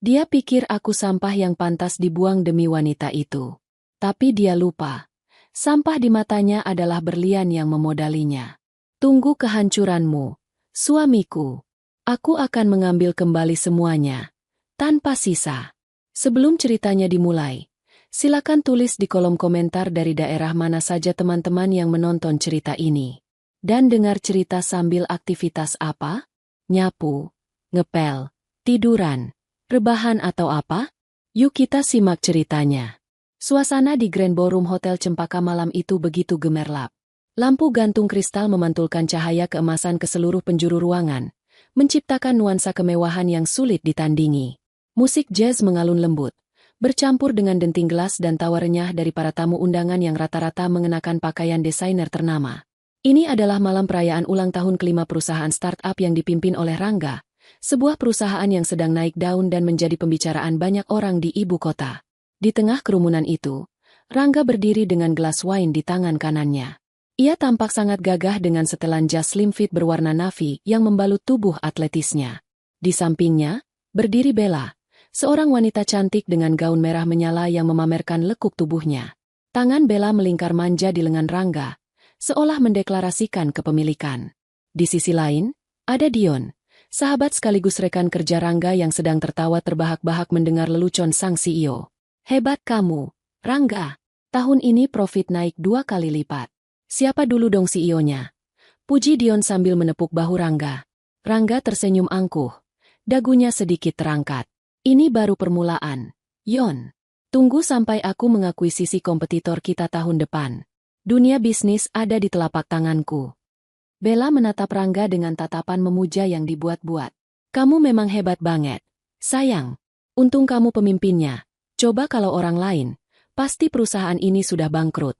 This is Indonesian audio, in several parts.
Dia pikir aku sampah yang pantas dibuang demi wanita itu. Tapi dia lupa. Sampah di matanya adalah berlian yang memodalinya. Tunggu kehancuranmu, suamiku. Aku akan mengambil kembali semuanya. Tanpa sisa. Sebelum ceritanya dimulai, silakan tulis di kolom komentar dari daerah mana saja teman-teman yang menonton cerita ini. Dan dengar cerita sambil aktivitas apa? Nyapu, ngepel, tiduran, rebahan atau apa? Yuk kita simak ceritanya. Suasana di Grand Ballroom Hotel Cempaka malam itu begitu gemerlap. Lampu gantung kristal memantulkan cahaya keemasan ke seluruh penjuru ruangan, menciptakan nuansa kemewahan yang sulit ditandingi. Musik jazz mengalun lembut, bercampur dengan denting gelas dan tawa renyah dari para tamu undangan yang rata-rata mengenakan pakaian desainer ternama. Ini adalah malam perayaan ulang tahun kelima perusahaan startup yang dipimpin oleh Rangga, sebuah perusahaan yang sedang naik daun dan menjadi pembicaraan banyak orang di ibu kota. Di tengah kerumunan itu, Rangga berdiri dengan gelas wine di tangan kanannya. Ia tampak sangat gagah dengan setelan jas slim fit berwarna navy yang membalut tubuh atletisnya. Di sampingnya, berdiri Bella, seorang wanita cantik dengan gaun merah menyala yang memamerkan lekuk tubuhnya. Tangan Bella melingkar manja di lengan Rangga, seolah mendeklarasikan kepemilikan. Di sisi lain, ada Dion, sahabat sekaligus rekan kerja Rangga yang sedang tertawa terbahak-bahak mendengar lelucon sang CEO. Hebat kamu, Rangga. Tahun ini profit naik 2 kali lipat. Siapa dulu dong CEO-nya? Puji Dion sambil menepuk bahu Rangga. Rangga tersenyum angkuh. Dagunya sedikit terangkat. Ini baru permulaan. Yon, tunggu sampai aku mengakuisisi kompetitor kita tahun depan. Dunia bisnis ada di telapak tanganku. Bella menatap Rangga dengan tatapan memuja yang dibuat-buat. Kamu memang hebat banget. Sayang, untung kamu pemimpinnya. Coba kalau orang lain, pasti perusahaan ini sudah bangkrut.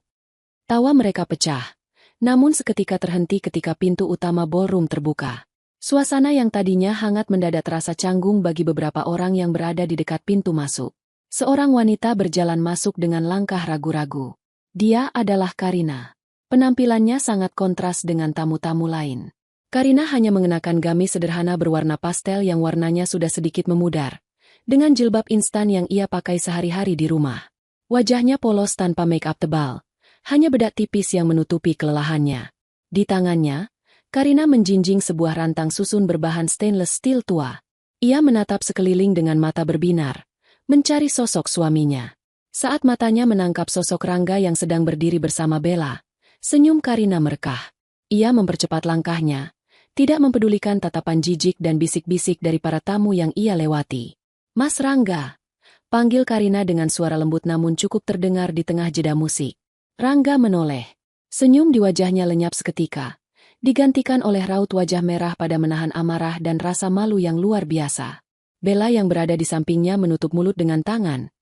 Tawa mereka pecah, namun seketika terhenti ketika pintu utama ballroom terbuka. Suasana yang tadinya hangat mendadak terasa canggung bagi beberapa orang yang berada di dekat pintu masuk. Seorang wanita berjalan masuk dengan langkah ragu-ragu. Dia adalah Karina. Penampilannya sangat kontras dengan tamu-tamu lain. Karina hanya mengenakan gamis sederhana berwarna pastel yang warnanya sudah sedikit memudar, dengan jilbab instan yang ia pakai sehari-hari di rumah. Wajahnya polos tanpa make-up tebal, hanya bedak tipis yang menutupi kelelahannya. Di tangannya, Karina menjinjing sebuah rantang susun berbahan stainless steel tua. Ia menatap sekeliling dengan mata berbinar, mencari sosok suaminya. Saat matanya menangkap sosok Rangga yang sedang berdiri bersama Bella, senyum Karina merekah. Ia mempercepat langkahnya, tidak mempedulikan tatapan jijik dan bisik-bisik dari para tamu yang ia lewati. Mas Rangga, panggil Karina dengan suara lembut namun cukup terdengar di tengah jeda musik. Rangga menoleh. Senyum di wajahnya lenyap seketika, digantikan oleh raut wajah merah pada menahan amarah dan rasa malu yang luar biasa. Bella yang berada di sampingnya menutup mulut dengan tangan,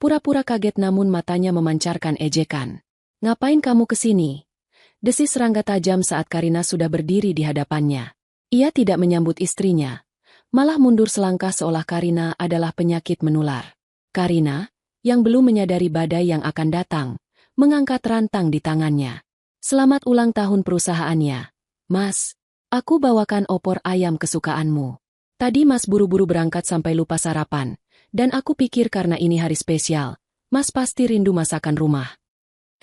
pura-pura kaget namun matanya memancarkan ejekan. Ngapain kamu kesini? Desis Rangga tajam saat Karina sudah berdiri di hadapannya. Ia tidak menyambut istrinya, malah mundur selangkah seolah Karina adalah penyakit menular. Karina, yang belum menyadari badai yang akan datang, mengangkat rantang di tangannya. Selamat ulang tahun perusahaannya. Mas, aku bawakan opor ayam kesukaanmu. Tadi Mas buru-buru berangkat sampai lupa sarapan, dan aku pikir karena ini hari spesial, Mas pasti rindu masakan rumah.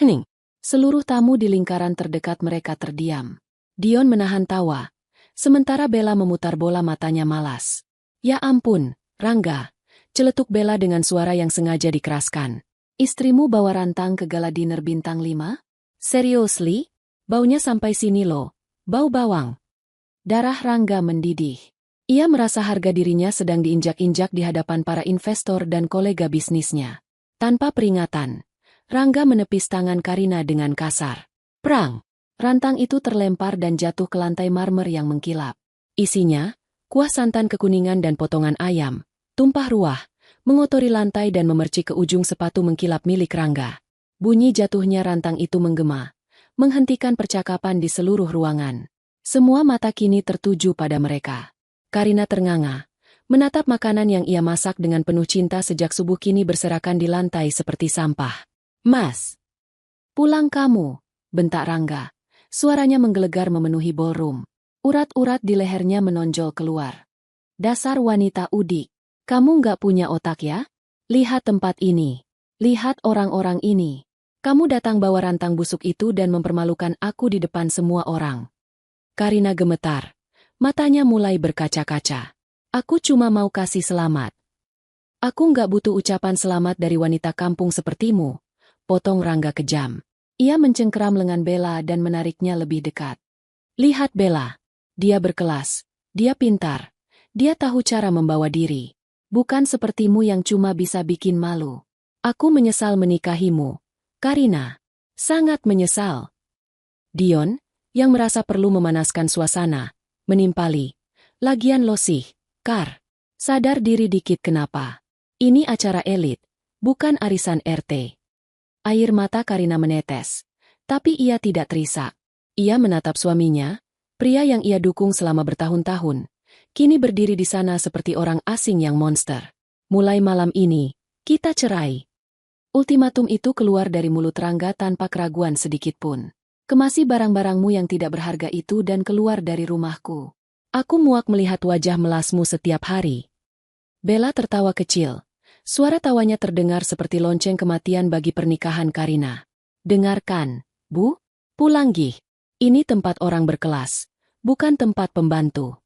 Hening. Seluruh tamu di lingkaran terdekat mereka terdiam. Dion menahan tawa, sementara Bella memutar bola matanya malas. Ya ampun, Rangga, celetuk Bella dengan suara yang sengaja dikeraskan. Istrimu bawa rantang ke gala dinner bintang 5? Seriously? Baunya sampai sini loh. Bau bawang. Darah Rangga mendidih. Ia merasa harga dirinya sedang diinjak-injak di hadapan para investor dan kolega bisnisnya. Tanpa peringatan, Rangga menepis tangan Karina dengan kasar. Prang! Rantang itu terlempar dan jatuh ke lantai marmer yang mengkilap. Isinya, kuah santan kekuningan dan potongan ayam, tumpah ruah, mengotori lantai dan memercik ke ujung sepatu mengkilap milik Rangga. Bunyi jatuhnya rantang itu menggema, menghentikan percakapan di seluruh ruangan. Semua mata kini tertuju pada mereka. Karina ternganga, menatap makanan yang ia masak dengan penuh cinta sejak subuh kini berserakan di lantai seperti sampah. Mas, pulang kamu, bentak Rangga. Suaranya menggelegar memenuhi ballroom. Urat-urat di lehernya menonjol keluar. Dasar wanita udik. Kamu nggak punya otak ya? Lihat tempat ini. Lihat orang-orang ini. Kamu datang bawa rantang busuk itu dan mempermalukan aku di depan semua orang. Karina gemetar. Matanya mulai berkaca-kaca. Aku cuma mau kasih selamat. Aku nggak butuh ucapan selamat dari wanita kampung sepertimu, potong Rangga kejam. Ia mencengkeram lengan Bella dan menariknya lebih dekat. Lihat Bella. Dia berkelas. Dia pintar. Dia tahu cara membawa diri. Bukan sepertimu yang cuma bisa bikin malu. Aku menyesal menikahimu, Karina. Sangat menyesal. Dion, yang merasa perlu memanaskan suasana, menimpali. Lagian lo sih, Kar. Sadar diri dikit kenapa. Ini acara elit, bukan arisan RT. Air mata Karina menetes. Tapi ia tidak terisak. Ia menatap suaminya, pria yang ia dukung selama bertahun-tahun. Kini berdiri di sana seperti orang asing yang monster. Mulai malam ini, kita cerai. Ultimatum itu keluar dari mulut Rangga tanpa keraguan sedikitpun. Kemasi barang-barangmu yang tidak berharga itu dan keluar dari rumahku. Aku muak melihat wajah melasmu setiap hari. Bella tertawa kecil. Suara tawanya terdengar seperti lonceng kematian bagi pernikahan Karina. Dengarkan, Bu. Pulang gih. Ini tempat orang berkelas, bukan tempat pembantu.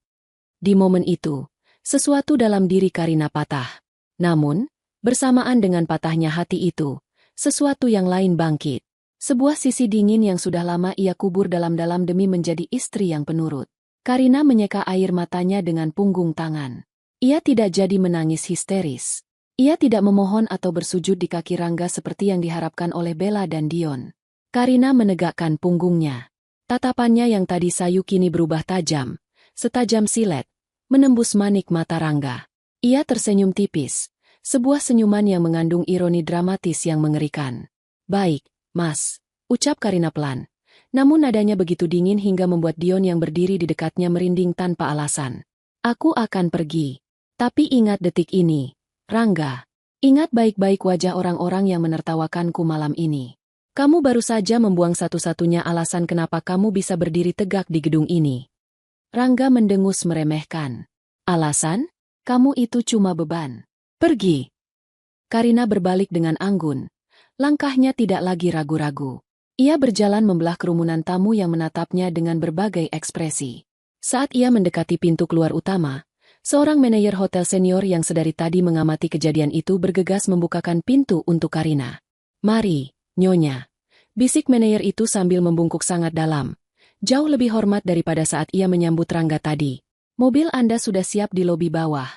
Di momen itu, sesuatu dalam diri Karina patah. Namun, bersamaan dengan patahnya hati itu, sesuatu yang lain bangkit. Sebuah sisi dingin yang sudah lama ia kubur dalam-dalam demi menjadi istri yang penurut. Karina menyeka air matanya dengan punggung tangan. Ia tidak jadi menangis histeris. Ia tidak memohon atau bersujud di kaki Rangga seperti yang diharapkan oleh Bella dan Dion. Karina menegakkan punggungnya. Tatapannya yang tadi sayu kini berubah tajam, setajam silet, menembus manik mata Rangga. Ia tersenyum tipis, sebuah senyuman yang mengandung ironi dramatis yang mengerikan. Baik, Mas, ucap Karina pelan. Namun nadanya begitu dingin hingga membuat Dion yang berdiri di dekatnya merinding tanpa alasan. Aku akan pergi. Tapi ingat detik ini, Rangga. Ingat baik-baik wajah orang-orang yang menertawakanku malam ini. Kamu baru saja membuang satu-satunya alasan kenapa kamu bisa berdiri tegak di gedung ini. Rangga mendengus meremehkan. Alasan? Kamu itu cuma beban. Pergi. Karina berbalik dengan anggun. Langkahnya tidak lagi ragu-ragu. Ia berjalan membelah kerumunan tamu yang menatapnya dengan berbagai ekspresi. Saat ia mendekati pintu keluar utama, seorang manajer hotel senior yang sedari tadi mengamati kejadian itu bergegas membukakan pintu untuk Karina. Mari, Nyonya. Bisik manajer itu sambil membungkuk sangat dalam. Jauh lebih hormat daripada saat ia menyambut Rangga tadi. Mobil Anda sudah siap di lobi bawah.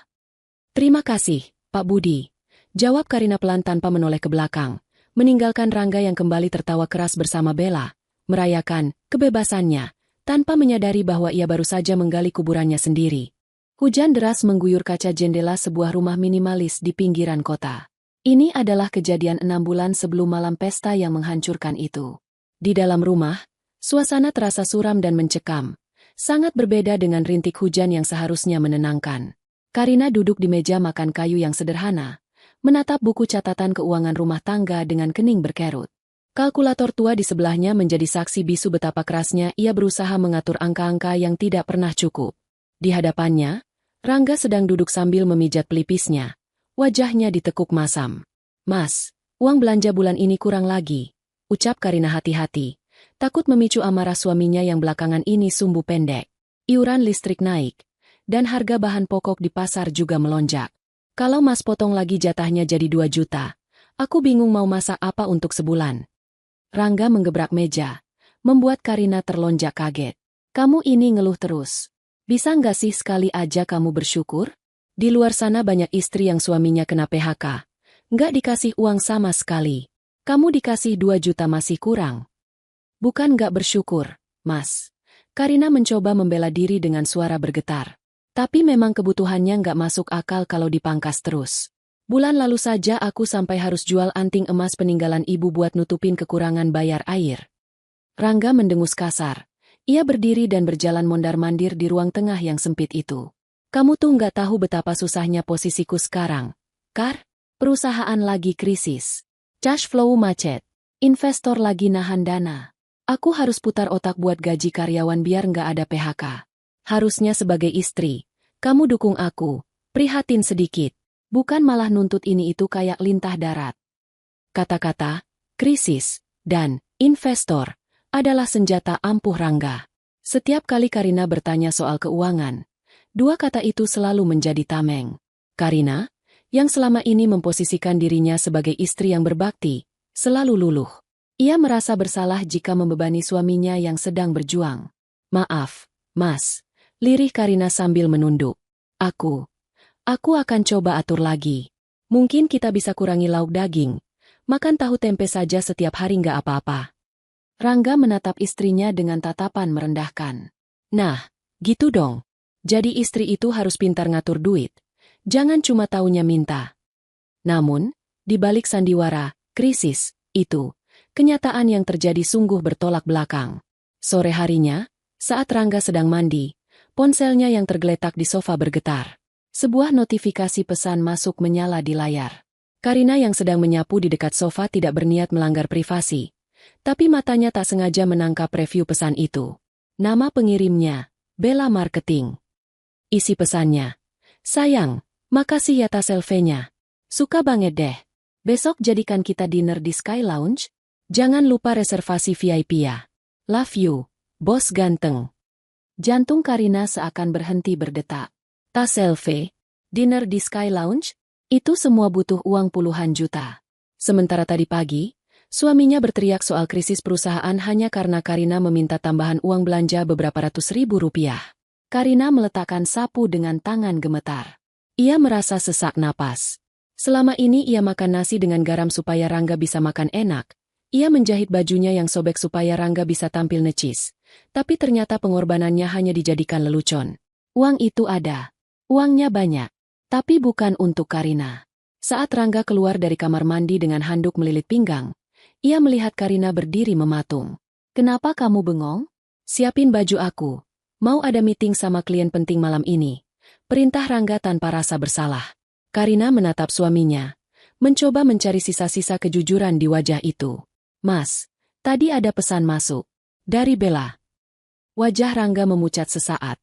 Terima kasih, Pak Budi. Jawab Karina pelan tanpa menoleh ke belakang. Meninggalkan Rangga yang kembali tertawa keras bersama Bella. Merayakan kebebasannya, tanpa menyadari bahwa ia baru saja menggali kuburannya sendiri. Hujan deras mengguyur kaca jendela sebuah rumah minimalis di pinggiran kota. Ini adalah kejadian 6 bulan sebelum malam pesta yang menghancurkan itu. Di dalam rumah, suasana terasa suram dan mencekam. Sangat berbeda dengan rintik hujan yang seharusnya menenangkan. Karina duduk di meja makan kayu yang sederhana, menatap buku catatan keuangan rumah tangga dengan kening berkerut. Kalkulator tua di sebelahnya menjadi saksi bisu betapa kerasnya ia berusaha mengatur angka-angka yang tidak pernah cukup. Di hadapannya, Rangga sedang duduk sambil memijat pelipisnya. Wajahnya ditekuk masam. Mas, uang belanja bulan ini kurang lagi, ucap Karina hati-hati. Takut memicu amarah suaminya yang belakangan ini sumbu pendek. Iuran listrik naik, dan harga bahan pokok di pasar juga melonjak. Kalau Mas potong lagi jatahnya jadi 2 juta, aku bingung mau masak apa untuk sebulan. Rangga menggebrak meja, membuat Karina terlonjak kaget. Kamu ini ngeluh terus. Bisa nggak sih sekali aja kamu bersyukur? Di luar sana banyak istri yang suaminya kena PHK. Nggak dikasih uang sama sekali. Kamu dikasih 2 juta masih kurang. Bukan nggak bersyukur, Mas. Karina mencoba membela diri dengan suara bergetar. Tapi memang kebutuhannya nggak masuk akal kalau dipangkas terus. Bulan lalu saja aku sampai harus jual anting emas peninggalan ibu buat nutupin kekurangan bayar air. Rangga mendengus kasar. Ia berdiri dan berjalan mondar-mandir di ruang tengah yang sempit itu. Kamu tuh nggak tahu betapa susahnya posisiku sekarang, Kar? Perusahaan lagi krisis. Cash flow macet. Investor lagi nahan dana. Aku harus putar otak buat gaji karyawan biar nggak ada PHK. Harusnya sebagai istri, kamu dukung aku, prihatin sedikit. Bukan malah nuntut ini itu kayak lintah darat. Kata-kata, krisis, dan investor adalah senjata ampuh Rangga. Setiap kali Karina bertanya soal keuangan, dua kata itu selalu menjadi tameng. Karina, yang selama ini memposisikan dirinya sebagai istri yang berbakti, selalu luluh. Ia merasa bersalah jika membebani suaminya yang sedang berjuang. Maaf, Mas, lirih Karina sambil menunduk. Aku akan coba atur lagi. Mungkin kita bisa kurangi lauk daging. Makan tahu tempe saja setiap hari nggak apa-apa. Rangga menatap istrinya dengan tatapan merendahkan. Nah, gitu dong. Jadi istri itu harus pintar ngatur duit. Jangan cuma taunya minta. Namun, di balik sandiwara, krisis, itu, kenyataan yang terjadi sungguh bertolak belakang. Sore harinya, saat Rangga sedang mandi, ponselnya yang tergeletak di sofa bergetar. Sebuah notifikasi pesan masuk menyala di layar. Karina yang sedang menyapu di dekat sofa tidak berniat melanggar privasi. Tapi matanya tak sengaja menangkap preview pesan itu. Nama pengirimnya, Bella Marketing. Isi pesannya, sayang, makasih ya tas selfie-nya. Suka banget deh. Besok jadikan kita dinner di Sky Lounge. Jangan lupa reservasi VIP ya. Love you, bos ganteng. Jantung Karina seakan berhenti berdetak. Tas selfie, dinner di Sky Lounge, itu semua butuh uang puluhan juta. Sementara tadi pagi, suaminya berteriak soal krisis perusahaan hanya karena Karina meminta tambahan uang belanja beberapa ratus ribu rupiah. Karina meletakkan sapu dengan tangan gemetar. Ia merasa sesak napas. Selama ini ia makan nasi dengan garam supaya Rangga bisa makan enak. Ia menjahit bajunya yang sobek supaya Rangga bisa tampil necis. Tapi ternyata pengorbanannya hanya dijadikan lelucon. Uang itu ada. Uangnya banyak. Tapi bukan untuk Karina. Saat Rangga keluar dari kamar mandi dengan handuk melilit pinggang, ia melihat Karina berdiri mematung. Kenapa kamu bengong? Siapin baju aku. Mau ada meeting sama klien penting malam ini. Perintah Rangga tanpa rasa bersalah. Karina menatap suaminya, mencoba mencari sisa-sisa kejujuran di wajah itu. Mas, tadi ada pesan masuk. Dari Bella. Wajah Rangga memucat sesaat,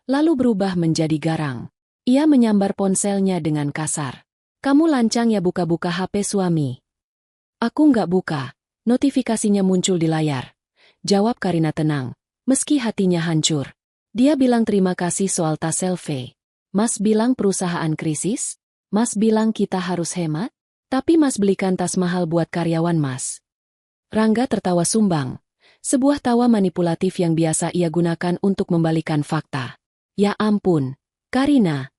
lalu berubah menjadi garang. Ia menyambar ponselnya dengan kasar. Kamu lancang ya buka-buka HP suami. Aku nggak buka, notifikasinya muncul di layar. Jawab Karina tenang, meski hatinya hancur. Dia bilang terima kasih soal tas selfie. Mas bilang perusahaan krisis? Mas bilang kita harus hemat? Tapi Mas belikan tas mahal buat karyawan Mas. Rangga tertawa sumbang. Sebuah tawa manipulatif yang biasa ia gunakan untuk membalikan fakta. Ya ampun, Karina,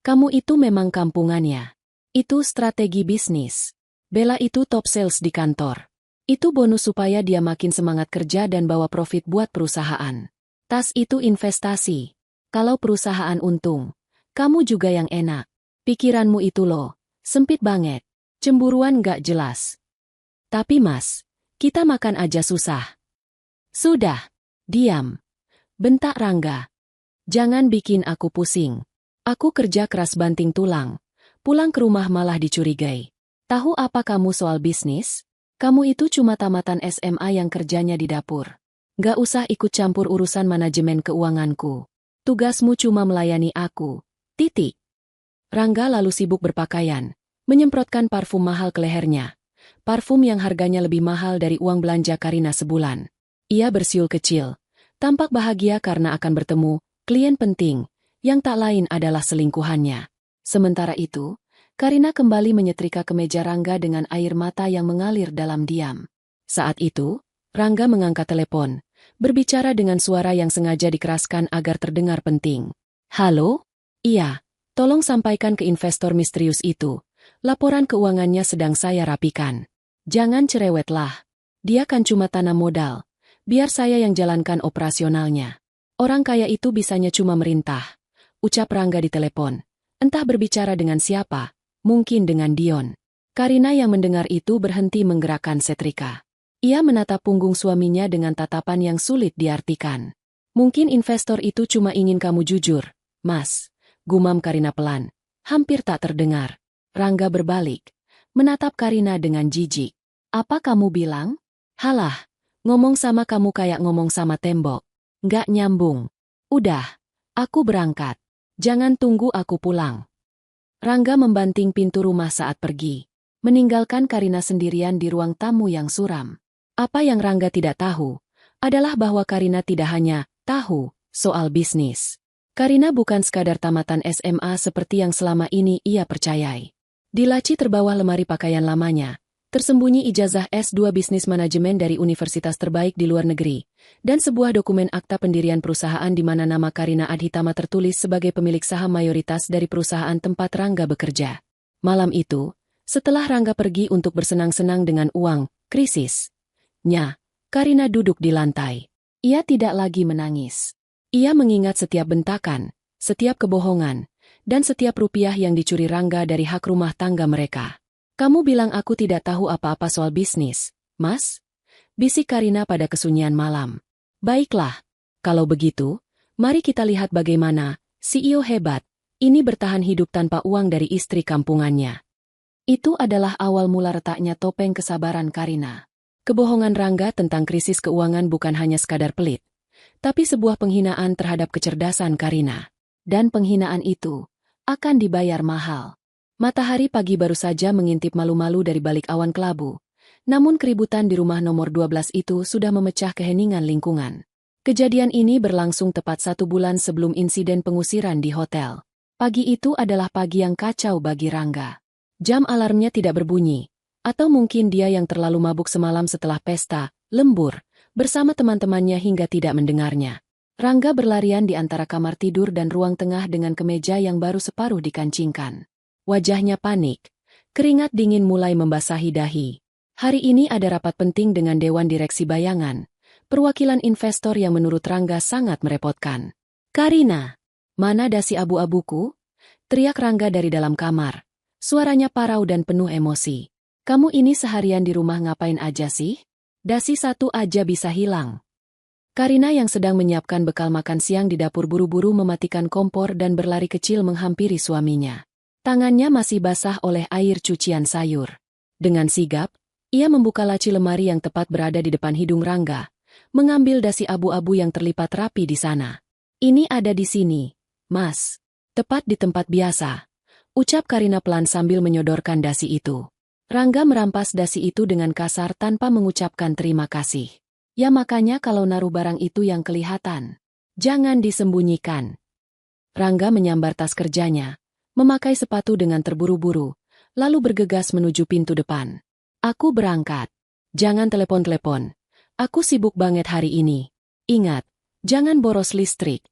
kamu itu memang kampungannya. Itu strategi bisnis. Bella itu top sales di kantor. Itu bonus supaya dia makin semangat kerja dan bawa profit buat perusahaan. Tas itu investasi. Kalau perusahaan untung, kamu juga yang enak. Pikiranmu itu loh, sempit banget. Cemburuan gak jelas. Tapi Mas, kita makan aja susah. Sudah, diam. Bentak Rangga. Jangan bikin aku pusing. Aku kerja keras banting tulang. Pulang ke rumah malah dicurigai. Tahu apa kamu soal bisnis? Kamu itu cuma tamatan SMA yang kerjanya di dapur. Gak usah ikut campur urusan manajemen keuanganku. Tugasmu cuma melayani aku. Titik. Rangga lalu sibuk berpakaian, menyemprotkan parfum mahal ke lehernya. Parfum yang harganya lebih mahal dari uang belanja Karina sebulan. Ia bersiul kecil, tampak bahagia karena akan bertemu klien penting, yang tak lain adalah selingkuhannya. Sementara itu, Karina kembali menyetrika kemeja Rangga dengan air mata yang mengalir dalam diam. Saat itu, Rangga mengangkat telepon, berbicara dengan suara yang sengaja dikeraskan agar terdengar penting. Halo? Iya, tolong sampaikan ke investor misterius itu. Laporan keuangannya sedang saya rapikan. Jangan cerewetlah. Dia kan cuma tanam modal. Biar saya yang jalankan operasionalnya. Orang kaya itu bisanya cuma merintah. Ucap Rangga di telepon. Entah berbicara dengan siapa. Mungkin dengan Dion. Karina yang mendengar itu berhenti menggerakkan setrika. Ia menatap punggung suaminya dengan tatapan yang sulit diartikan. Mungkin investor itu cuma ingin kamu jujur, Mas. Gumam Karina pelan. Hampir tak terdengar. Rangga berbalik. Menatap Karina dengan jijik. Apa kamu bilang? Halah, ngomong sama kamu kayak ngomong sama tembok. Nggak nyambung. Udah, aku berangkat. Jangan tunggu aku pulang. Rangga membanting pintu rumah saat pergi, meninggalkan Karina sendirian di ruang tamu yang suram. Apa yang Rangga tidak tahu adalah bahwa Karina tidak hanya tahu soal bisnis. Karina bukan sekadar tamatan SMA seperti yang selama ini ia percayai. Di laci terbawah lemari pakaian lamanya, tersembunyi ijazah S2 Bisnis Manajemen dari universitas terbaik di luar negeri, dan sebuah dokumen akta pendirian perusahaan di mana nama Karina Adhitama tertulis sebagai pemilik saham mayoritas dari perusahaan tempat Rangga bekerja. Malam itu, setelah Rangga pergi untuk bersenang-senang dengan uang krisisnya, Karina duduk di lantai. Ia tidak lagi menangis. Ia mengingat setiap bentakan, setiap kebohongan, dan setiap rupiah yang dicuri Rangga dari hak rumah tangga mereka. "Kamu bilang aku tidak tahu apa-apa soal bisnis, Mas?" bisik Karina pada kesunyian malam. "Baiklah, kalau begitu, mari kita lihat bagaimana CEO hebat ini bertahan hidup tanpa uang dari istri kampungannya." Itu adalah awal mula retaknya topeng kesabaran Karina. Kebohongan Rangga tentang krisis keuangan bukan hanya sekadar pelit, tapi sebuah penghinaan terhadap kecerdasan Karina. Dan penghinaan itu akan dibayar mahal. Matahari pagi baru saja mengintip malu-malu dari balik awan kelabu. Namun keributan di rumah nomor 12 itu sudah memecah keheningan lingkungan. Kejadian ini berlangsung tepat 1 bulan sebelum insiden pengusiran di hotel. Pagi itu adalah pagi yang kacau bagi Rangga. Jam alarmnya tidak berbunyi. Atau mungkin dia yang terlalu mabuk semalam setelah pesta, lembur, bersama teman-temannya hingga tidak mendengarnya. Rangga berlarian di antara kamar tidur dan ruang tengah dengan kemeja yang baru separuh dikancingkan. Wajahnya panik. Keringat dingin mulai membasahi dahi. Hari ini ada rapat penting dengan Dewan Direksi Bayangan, perwakilan investor yang menurut Rangga sangat merepotkan. "Karina, mana dasi abu-abuku?" teriak Rangga dari dalam kamar. Suaranya parau dan penuh emosi. "Kamu ini seharian di rumah ngapain aja sih? Dasi satu aja bisa hilang." Karina yang sedang menyiapkan bekal makan siang di dapur buru-buru mematikan kompor dan berlari kecil menghampiri suaminya. Tangannya masih basah oleh air cucian sayur. Dengan sigap, ia membuka laci lemari yang tepat berada di depan hidung Rangga, mengambil dasi abu-abu yang terlipat rapi di sana. "Ini ada di sini, Mas. Tepat di tempat biasa," ucap Karina pelan sambil menyodorkan dasi itu. Rangga merampas dasi itu dengan kasar tanpa mengucapkan terima kasih. "Ya makanya kalau naruh barang itu yang kelihatan. Jangan disembunyikan." Rangga menyambar tas kerjanya, memakai sepatu dengan terburu-buru, lalu bergegas menuju pintu depan. "Aku berangkat. Jangan telepon-telepon. Aku sibuk banget hari ini. Ingat, jangan boros listrik."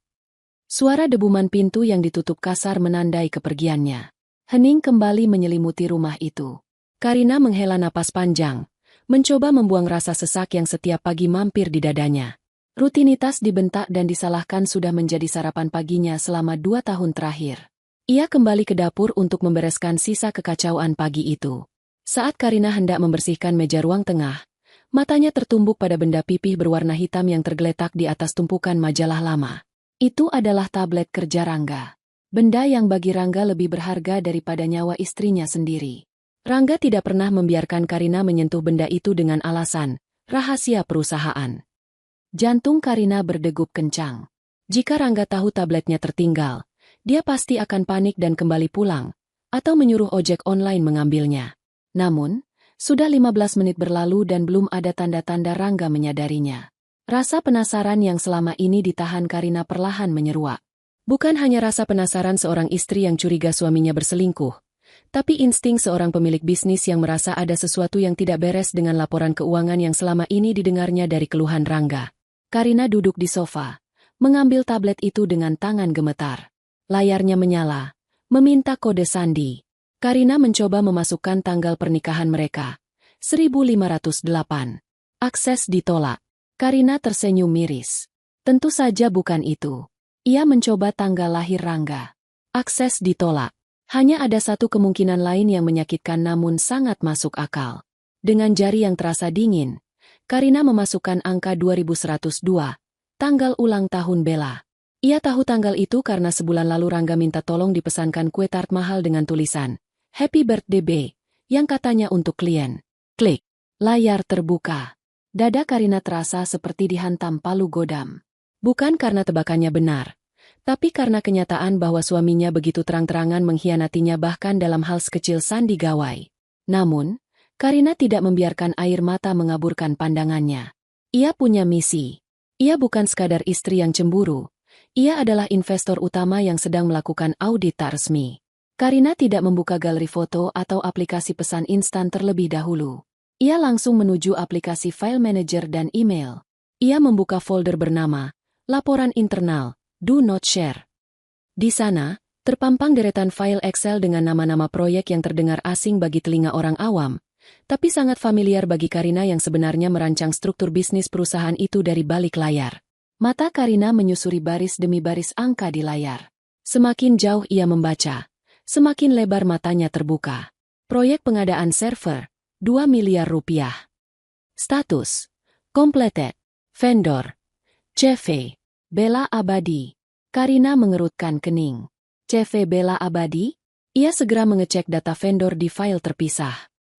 Suara debuman pintu yang ditutup kasar menandai kepergiannya. Hening kembali menyelimuti rumah itu. Karina menghela napas panjang, mencoba membuang rasa sesak yang setiap pagi mampir di dadanya. Rutinitas dibentak dan disalahkan sudah menjadi sarapan paginya selama 2 tahun terakhir. Ia kembali ke dapur untuk membereskan sisa kekacauan pagi itu. Saat Karina hendak membersihkan meja ruang tengah, matanya tertumbuk pada benda pipih berwarna hitam yang tergeletak di atas tumpukan majalah lama. Itu adalah tablet kerja Rangga. Benda yang bagi Rangga lebih berharga daripada nyawa istrinya sendiri. Rangga tidak pernah membiarkan Karina menyentuh benda itu dengan alasan rahasia perusahaan. Jantung Karina berdegup kencang. Jika Rangga tahu tabletnya tertinggal, dia pasti akan panik dan kembali pulang, atau menyuruh ojek online mengambilnya. Namun, sudah 15 menit berlalu dan belum ada tanda-tanda Rangga menyadarinya. Rasa penasaran yang selama ini ditahan Karina perlahan menyeruak. Bukan hanya rasa penasaran seorang istri yang curiga suaminya berselingkuh, tapi insting seorang pemilik bisnis yang merasa ada sesuatu yang tidak beres dengan laporan keuangan yang selama ini didengarnya dari keluhan Rangga. Karina duduk di sofa, mengambil tablet itu dengan tangan gemetar. Layarnya menyala, meminta kode sandi. Karina mencoba memasukkan tanggal pernikahan mereka. 1508. Akses ditolak. Karina tersenyum miris. Tentu saja bukan itu. Ia mencoba tanggal lahir Rangga. Akses ditolak. Hanya ada satu kemungkinan lain yang menyakitkan namun sangat masuk akal. Dengan jari yang terasa dingin, Karina memasukkan angka 2102, tanggal ulang tahun Bella. Ia tahu tanggal itu karena sebulan lalu Rangga minta tolong dipesankan kue tart mahal dengan tulisan Happy Birthday B, yang katanya untuk klien. Klik. Layar terbuka. Dada Karina terasa seperti dihantam palu godam. Bukan karena tebakannya benar, Tapi karena kenyataan bahwa suaminya begitu terang-terangan mengkhianatinya bahkan dalam hal sekecil sandi gawai. Namun, Karina tidak membiarkan air mata mengaburkan pandangannya. Ia punya misi. Ia bukan sekadar istri yang cemburu. Ia adalah investor utama yang sedang melakukan audit tak resmi. Karina tidak membuka galeri foto atau aplikasi pesan instan terlebih dahulu. Ia langsung menuju aplikasi file manager dan email. Ia membuka folder bernama Laporan Internal, Do Not Share. Di sana, terpampang deretan file Excel dengan nama-nama proyek yang terdengar asing bagi telinga orang awam, tapi sangat familiar bagi Karina yang sebenarnya merancang struktur bisnis perusahaan itu dari balik layar. Mata Karina menyusuri baris demi baris angka di layar. Semakin jauh ia membaca, semakin lebar matanya terbuka. Proyek pengadaan server, 2 miliar rupiah. Status, completed. Vendor, CV, Bella Abadi. Karina mengerutkan kening. CV Bella Abadi? Ia segera mengecek data vendor di file terpisah.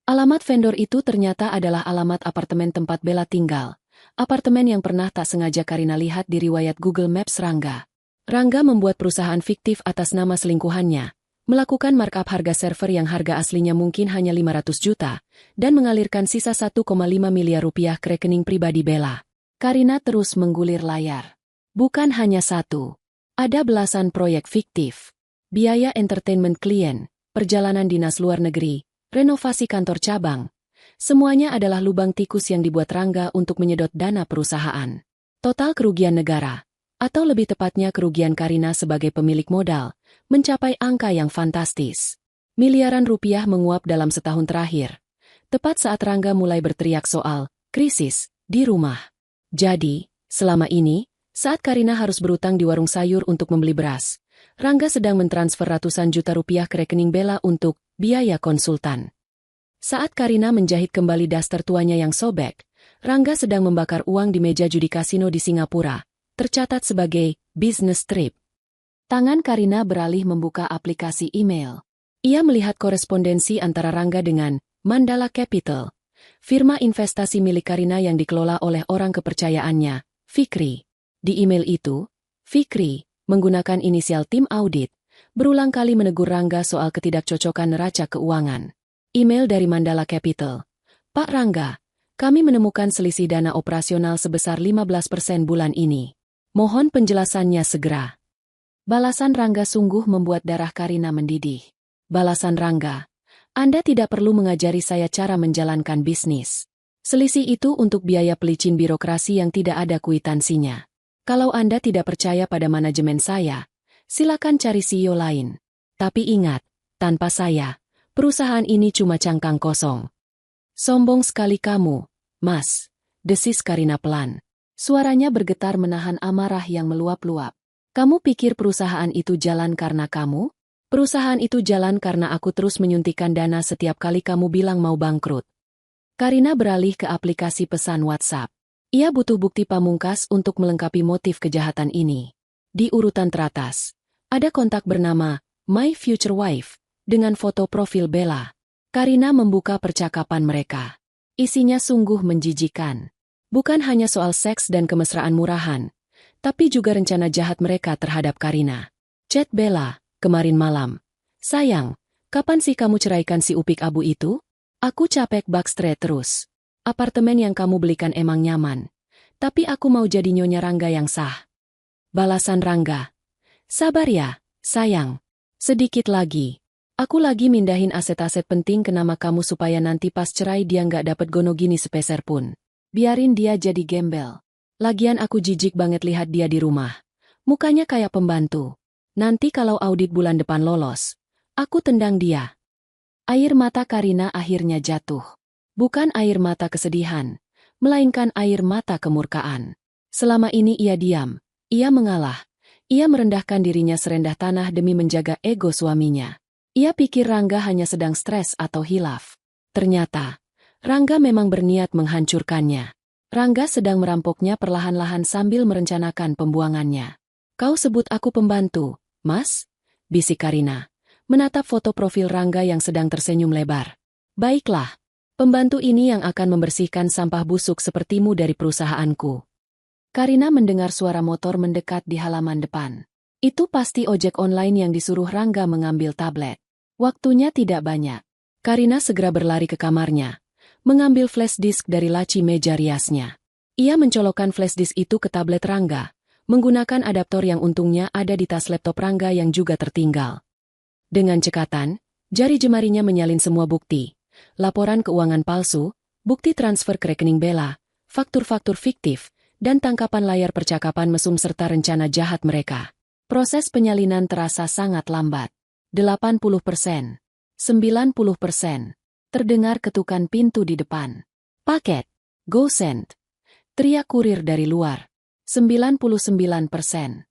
Alamat vendor itu ternyata adalah alamat apartemen tempat Bella tinggal. Apartemen yang pernah tak sengaja Karina lihat di riwayat Google Maps Rangga. Rangga membuat perusahaan fiktif atas nama selingkuhannya, melakukan markup harga server yang harga aslinya mungkin hanya 500 juta, dan mengalirkan sisa 1,5 miliar rupiah ke rekening pribadi Bella. Karina terus menggulir layar. Bukan hanya satu. Ada belasan proyek fiktif. Biaya entertainment klien, perjalanan dinas luar negeri, renovasi kantor cabang. Semuanya adalah lubang tikus yang dibuat Rangga untuk menyedot dana perusahaan. Total kerugian negara, atau lebih tepatnya kerugian Karina sebagai pemilik modal, mencapai angka yang fantastis. Miliaran rupiah menguap dalam setahun terakhir. Tepat saat Rangga mulai berteriak soal krisis di rumah. Jadi, selama ini, saat Karina harus berutang di warung sayur untuk membeli beras, Rangga sedang mentransfer ratusan juta rupiah ke rekening Bella untuk biaya konsultan. Saat Karina menjahit kembali daster tuanya yang sobek, Rangga sedang membakar uang di meja judi kasino di Singapura, tercatat sebagai business trip. Tangan Karina beralih membuka aplikasi email. Ia melihat korespondensi antara Rangga dengan Mandala Capital, firma investasi milik Karina yang dikelola oleh orang kepercayaannya, Fikri. Di email itu, Fikri, menggunakan inisial tim audit, berulang kali menegur Rangga soal ketidakcocokan neraca keuangan. Email dari Mandala Capital. Pak Rangga, kami menemukan selisih dana operasional sebesar 15% bulan ini. Mohon penjelasannya segera. Balasan Rangga sungguh membuat darah Karina mendidih. Balasan Rangga, Anda tidak perlu mengajari saya cara menjalankan bisnis. Selisih itu untuk biaya pelicin birokrasi yang tidak ada kwitansinya. Kalau Anda tidak percaya pada manajemen saya, silakan cari CEO lain. Tapi ingat, tanpa saya, perusahaan ini cuma cangkang kosong. Sombong sekali kamu, Mas, desis Karina pelan. Suaranya bergetar menahan amarah yang meluap-luap. Kamu pikir perusahaan itu jalan karena kamu? Perusahaan itu jalan karena aku terus menyuntikkan dana setiap kali kamu bilang mau bangkrut. Karina beralih ke aplikasi pesan WhatsApp. Ia butuh bukti pamungkas untuk melengkapi motif kejahatan ini. Di urutan teratas, ada kontak bernama My Future Wife, dengan foto profil Bella. Karina membuka percakapan mereka. Isinya sungguh menjijikan. Bukan hanya soal seks dan kemesraan murahan, tapi juga rencana jahat mereka terhadap Karina. Chat Bella, kemarin malam. Sayang, kapan sih kamu ceraikan si upik abu itu? Aku capek backstreet terus. Apartemen yang kamu belikan emang nyaman. Tapi aku mau jadi nyonya Rangga yang sah. Balasan Rangga. Sabar ya, sayang. Sedikit lagi. Aku lagi mindahin aset-aset penting ke nama kamu supaya nanti pas cerai dia nggak dapat gonogini sepeser pun. Biarin dia jadi gembel. Lagian aku jijik banget lihat dia di rumah. Mukanya kayak pembantu. Nanti kalau audit bulan depan lolos, aku tendang dia. Air mata Karina akhirnya jatuh. Bukan air mata kesedihan, melainkan air mata kemurkaan. Selama ini ia diam, ia mengalah. Ia merendahkan dirinya serendah tanah demi menjaga ego suaminya. Ia pikir Rangga hanya sedang stres atau hilaf. Ternyata, Rangga memang berniat menghancurkannya. Rangga sedang merampoknya perlahan-lahan sambil merencanakan pembuangannya. Kau sebut aku pembantu, Mas? Bisik Karina, menatap foto profil Rangga yang sedang tersenyum lebar. Baiklah, pembantu ini yang akan membersihkan sampah busuk sepertimu dari perusahaanku. Karina mendengar suara motor mendekat di halaman depan. Itu pasti ojek online yang disuruh Rangga mengambil tablet. Waktunya tidak banyak. Karina segera berlari ke kamarnya, mengambil flash disk dari laci meja riasnya. Ia mencolokkan flash disk itu ke tablet Rangga, menggunakan adaptor yang untungnya ada di tas laptop Rangga yang juga tertinggal. Dengan cekatan, jari jemarinya menyalin semua bukti. Laporan keuangan palsu, bukti transfer ke rekening Bella, faktur-faktur fiktif, dan tangkapan layar percakapan mesum serta rencana jahat mereka. Proses penyalinan terasa sangat lambat. 80%. 90%. Terdengar ketukan pintu di depan. Paket. GoSend. Teriak kurir dari luar. 99%. 100%.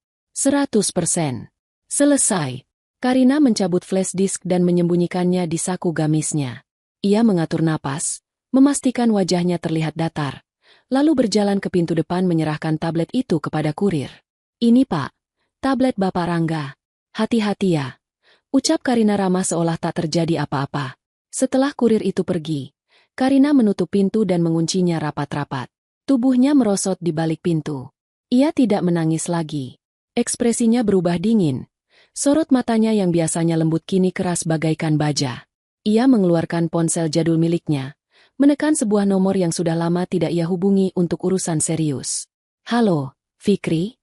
Selesai. Karina mencabut flash disk dan menyembunyikannya di saku gamisnya. Ia mengatur napas, memastikan wajahnya terlihat datar, lalu berjalan ke pintu depan menyerahkan tablet itu kepada kurir. Ini Pak. Tablet Bapak Rangga. Hati-hati ya. Ucap Karina ramah seolah tak terjadi apa-apa. Setelah kurir itu pergi, Karina menutup pintu dan menguncinya rapat-rapat. Tubuhnya merosot di balik pintu. Ia tidak menangis lagi. Ekspresinya berubah dingin. Sorot matanya yang biasanya lembut kini keras bagaikan baja. Ia mengeluarkan ponsel jadul miliknya, menekan sebuah nomor yang sudah lama tidak ia hubungi untuk urusan serius. Halo, Fikri?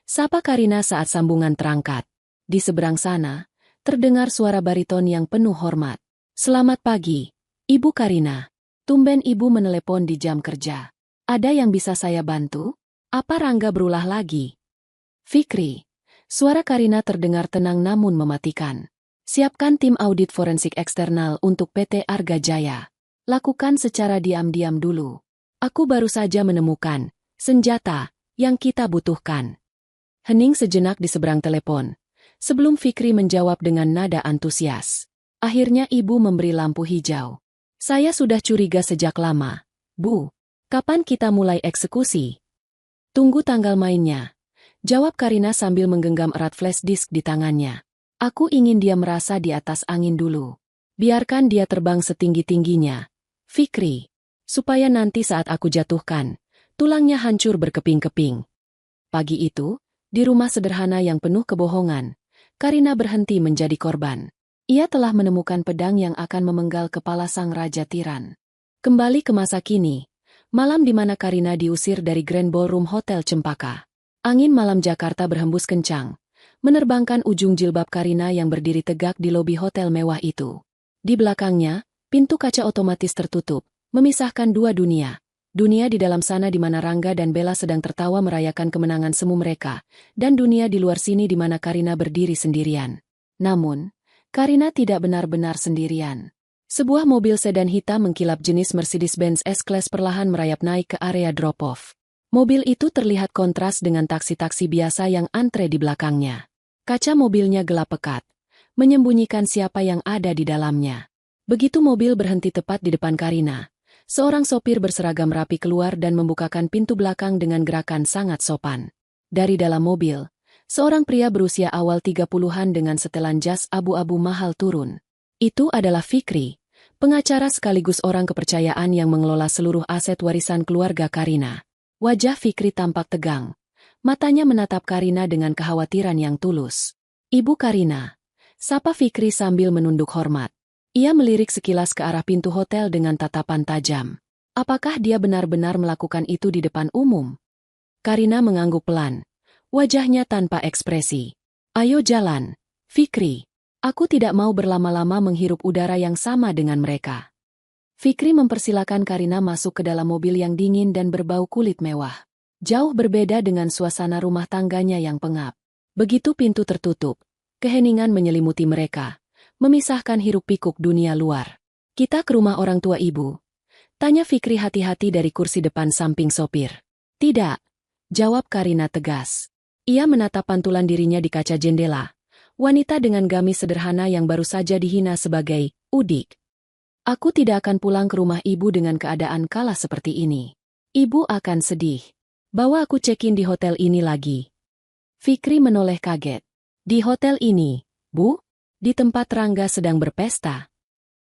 Sapa Karina saat sambungan terangkat. Di seberang sana, terdengar suara bariton yang penuh hormat. Selamat pagi, Ibu Karina. Tumben Ibu menelepon di jam kerja. Ada yang bisa saya bantu? Apa Rangga berulah lagi? Fikri. Suara Karina terdengar tenang namun mematikan. Siapkan tim audit forensik eksternal untuk PT Arga Jaya. Lakukan secara diam-diam dulu. Aku baru saja menemukan senjata yang kita butuhkan. Hening sejenak di seberang telepon, sebelum Fikri menjawab dengan nada antusias. Akhirnya Ibu memberi lampu hijau. Saya sudah curiga sejak lama. Bu, kapan kita mulai eksekusi? Tunggu tanggal mainnya. Jawab Karina sambil menggenggam erat flash disk di tangannya. Aku ingin dia merasa di atas angin dulu. Biarkan dia terbang setinggi-tingginya. Fikri, supaya nanti saat aku jatuhkan, tulangnya hancur berkeping-keping. Pagi itu, di rumah sederhana yang penuh kebohongan, Karina berhenti menjadi korban. Ia telah menemukan pedang yang akan memenggal kepala sang raja tiran. Kembali ke masa kini, malam di mana Karina diusir dari Grand Ballroom Hotel Cempaka. Angin malam Jakarta berhembus kencang, menerbangkan ujung jilbab Karina yang berdiri tegak di lobi hotel mewah itu. Di belakangnya, pintu kaca otomatis tertutup, memisahkan dua dunia. Dunia di dalam sana di mana Rangga dan Bella sedang tertawa merayakan kemenangan semu mereka, dan dunia di luar sini di mana Karina berdiri sendirian. Namun, Karina tidak benar-benar sendirian. Sebuah mobil sedan hitam mengkilap jenis Mercedes-Benz S-Class perlahan merayap naik ke area drop-off. Mobil itu terlihat kontras dengan taksi-taksi biasa yang antre di belakangnya. Kaca mobilnya gelap pekat, menyembunyikan siapa yang ada di dalamnya. Begitu mobil berhenti tepat di depan Karina, seorang sopir berseragam rapi keluar dan membukakan pintu belakang dengan gerakan sangat sopan. Dari dalam mobil, seorang pria berusia awal 30-an dengan setelan jas abu-abu mahal turun. Itu adalah Fikri, pengacara sekaligus orang kepercayaan yang mengelola seluruh aset warisan keluarga Karina. Wajah Fikri tampak tegang. Matanya menatap Karina dengan kekhawatiran yang tulus. Ibu Karina, sapa Fikri sambil menunduk hormat. Ia melirik sekilas ke arah pintu hotel dengan tatapan tajam. Apakah dia benar-benar melakukan itu di depan umum? Karina mengangguk pelan. Wajahnya tanpa ekspresi. Ayo jalan, Fikri. Aku tidak mau berlama-lama menghirup udara yang sama dengan mereka. Fikri mempersilakan Karina masuk ke dalam mobil yang dingin dan berbau kulit mewah. Jauh berbeda dengan suasana rumah tangganya yang pengap. Begitu pintu tertutup, keheningan menyelimuti mereka, memisahkan hiruk-pikuk dunia luar. Kita ke rumah orang tua ibu? Tanya Fikri hati-hati dari kursi depan samping sopir. Tidak, jawab Karina tegas. Ia menatap pantulan dirinya di kaca jendela. Wanita dengan gamis sederhana yang baru saja dihina sebagai udik. Aku tidak akan pulang ke rumah ibu dengan keadaan kalah seperti ini. Ibu akan sedih. Bawa aku check-in di hotel ini lagi. Fikri menoleh kaget. Di hotel ini, Bu? Di tempat Rangga sedang berpesta.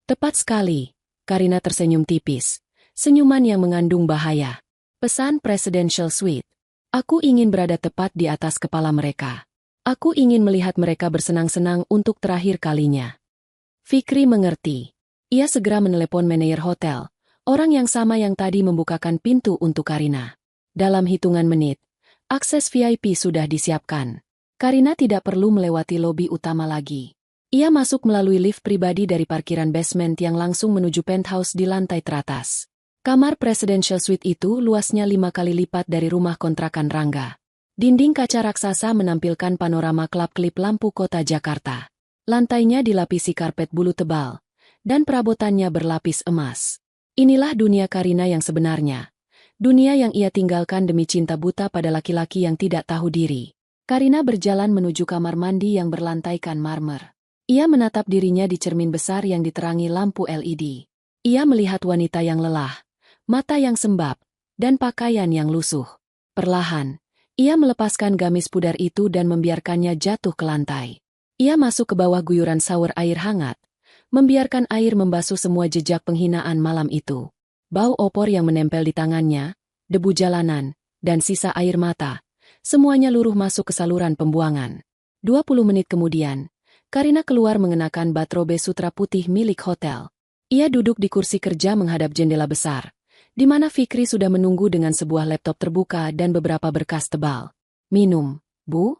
Tepat sekali. Karina tersenyum tipis. Senyuman yang mengandung bahaya. Pesan Presidential Suite. Aku ingin berada tepat di atas kepala mereka. Aku ingin melihat mereka bersenang-senang untuk terakhir kalinya. Fikri mengerti. Ia segera menelepon manajer hotel, orang yang sama yang tadi membukakan pintu untuk Karina. Dalam hitungan menit, akses VIP sudah disiapkan. Karina tidak perlu melewati lobi utama lagi. Ia masuk melalui lift pribadi dari parkiran basement yang langsung menuju penthouse di lantai teratas. Kamar presidential suite itu luasnya 5 kali lipat dari rumah kontrakan Rangga. Dinding kaca raksasa menampilkan panorama klip lampu kota Jakarta. Lantainya dilapisi karpet bulu tebal, dan perabotannya berlapis emas. Inilah dunia Karina yang sebenarnya. Dunia yang ia tinggalkan demi cinta buta pada laki-laki yang tidak tahu diri. Karina berjalan menuju kamar mandi yang berlantaikan marmer. Ia menatap dirinya di cermin besar yang diterangi lampu LED. Ia melihat wanita yang lelah, mata yang sembab, dan pakaian yang lusuh. Perlahan, ia melepaskan gamis pudar itu dan membiarkannya jatuh ke lantai. Ia masuk ke bawah guyuran shower air hangat, membiarkan air membasuh semua jejak penghinaan malam itu. Bau opor yang menempel di tangannya, debu jalanan, dan sisa air mata, semuanya luruh masuk ke saluran pembuangan. 20 menit kemudian, Karina keluar mengenakan bathrobe sutra putih milik hotel. Ia duduk di kursi kerja menghadap jendela besar, di mana Fikri sudah menunggu dengan sebuah laptop terbuka dan beberapa berkas tebal. "Minum, Bu?"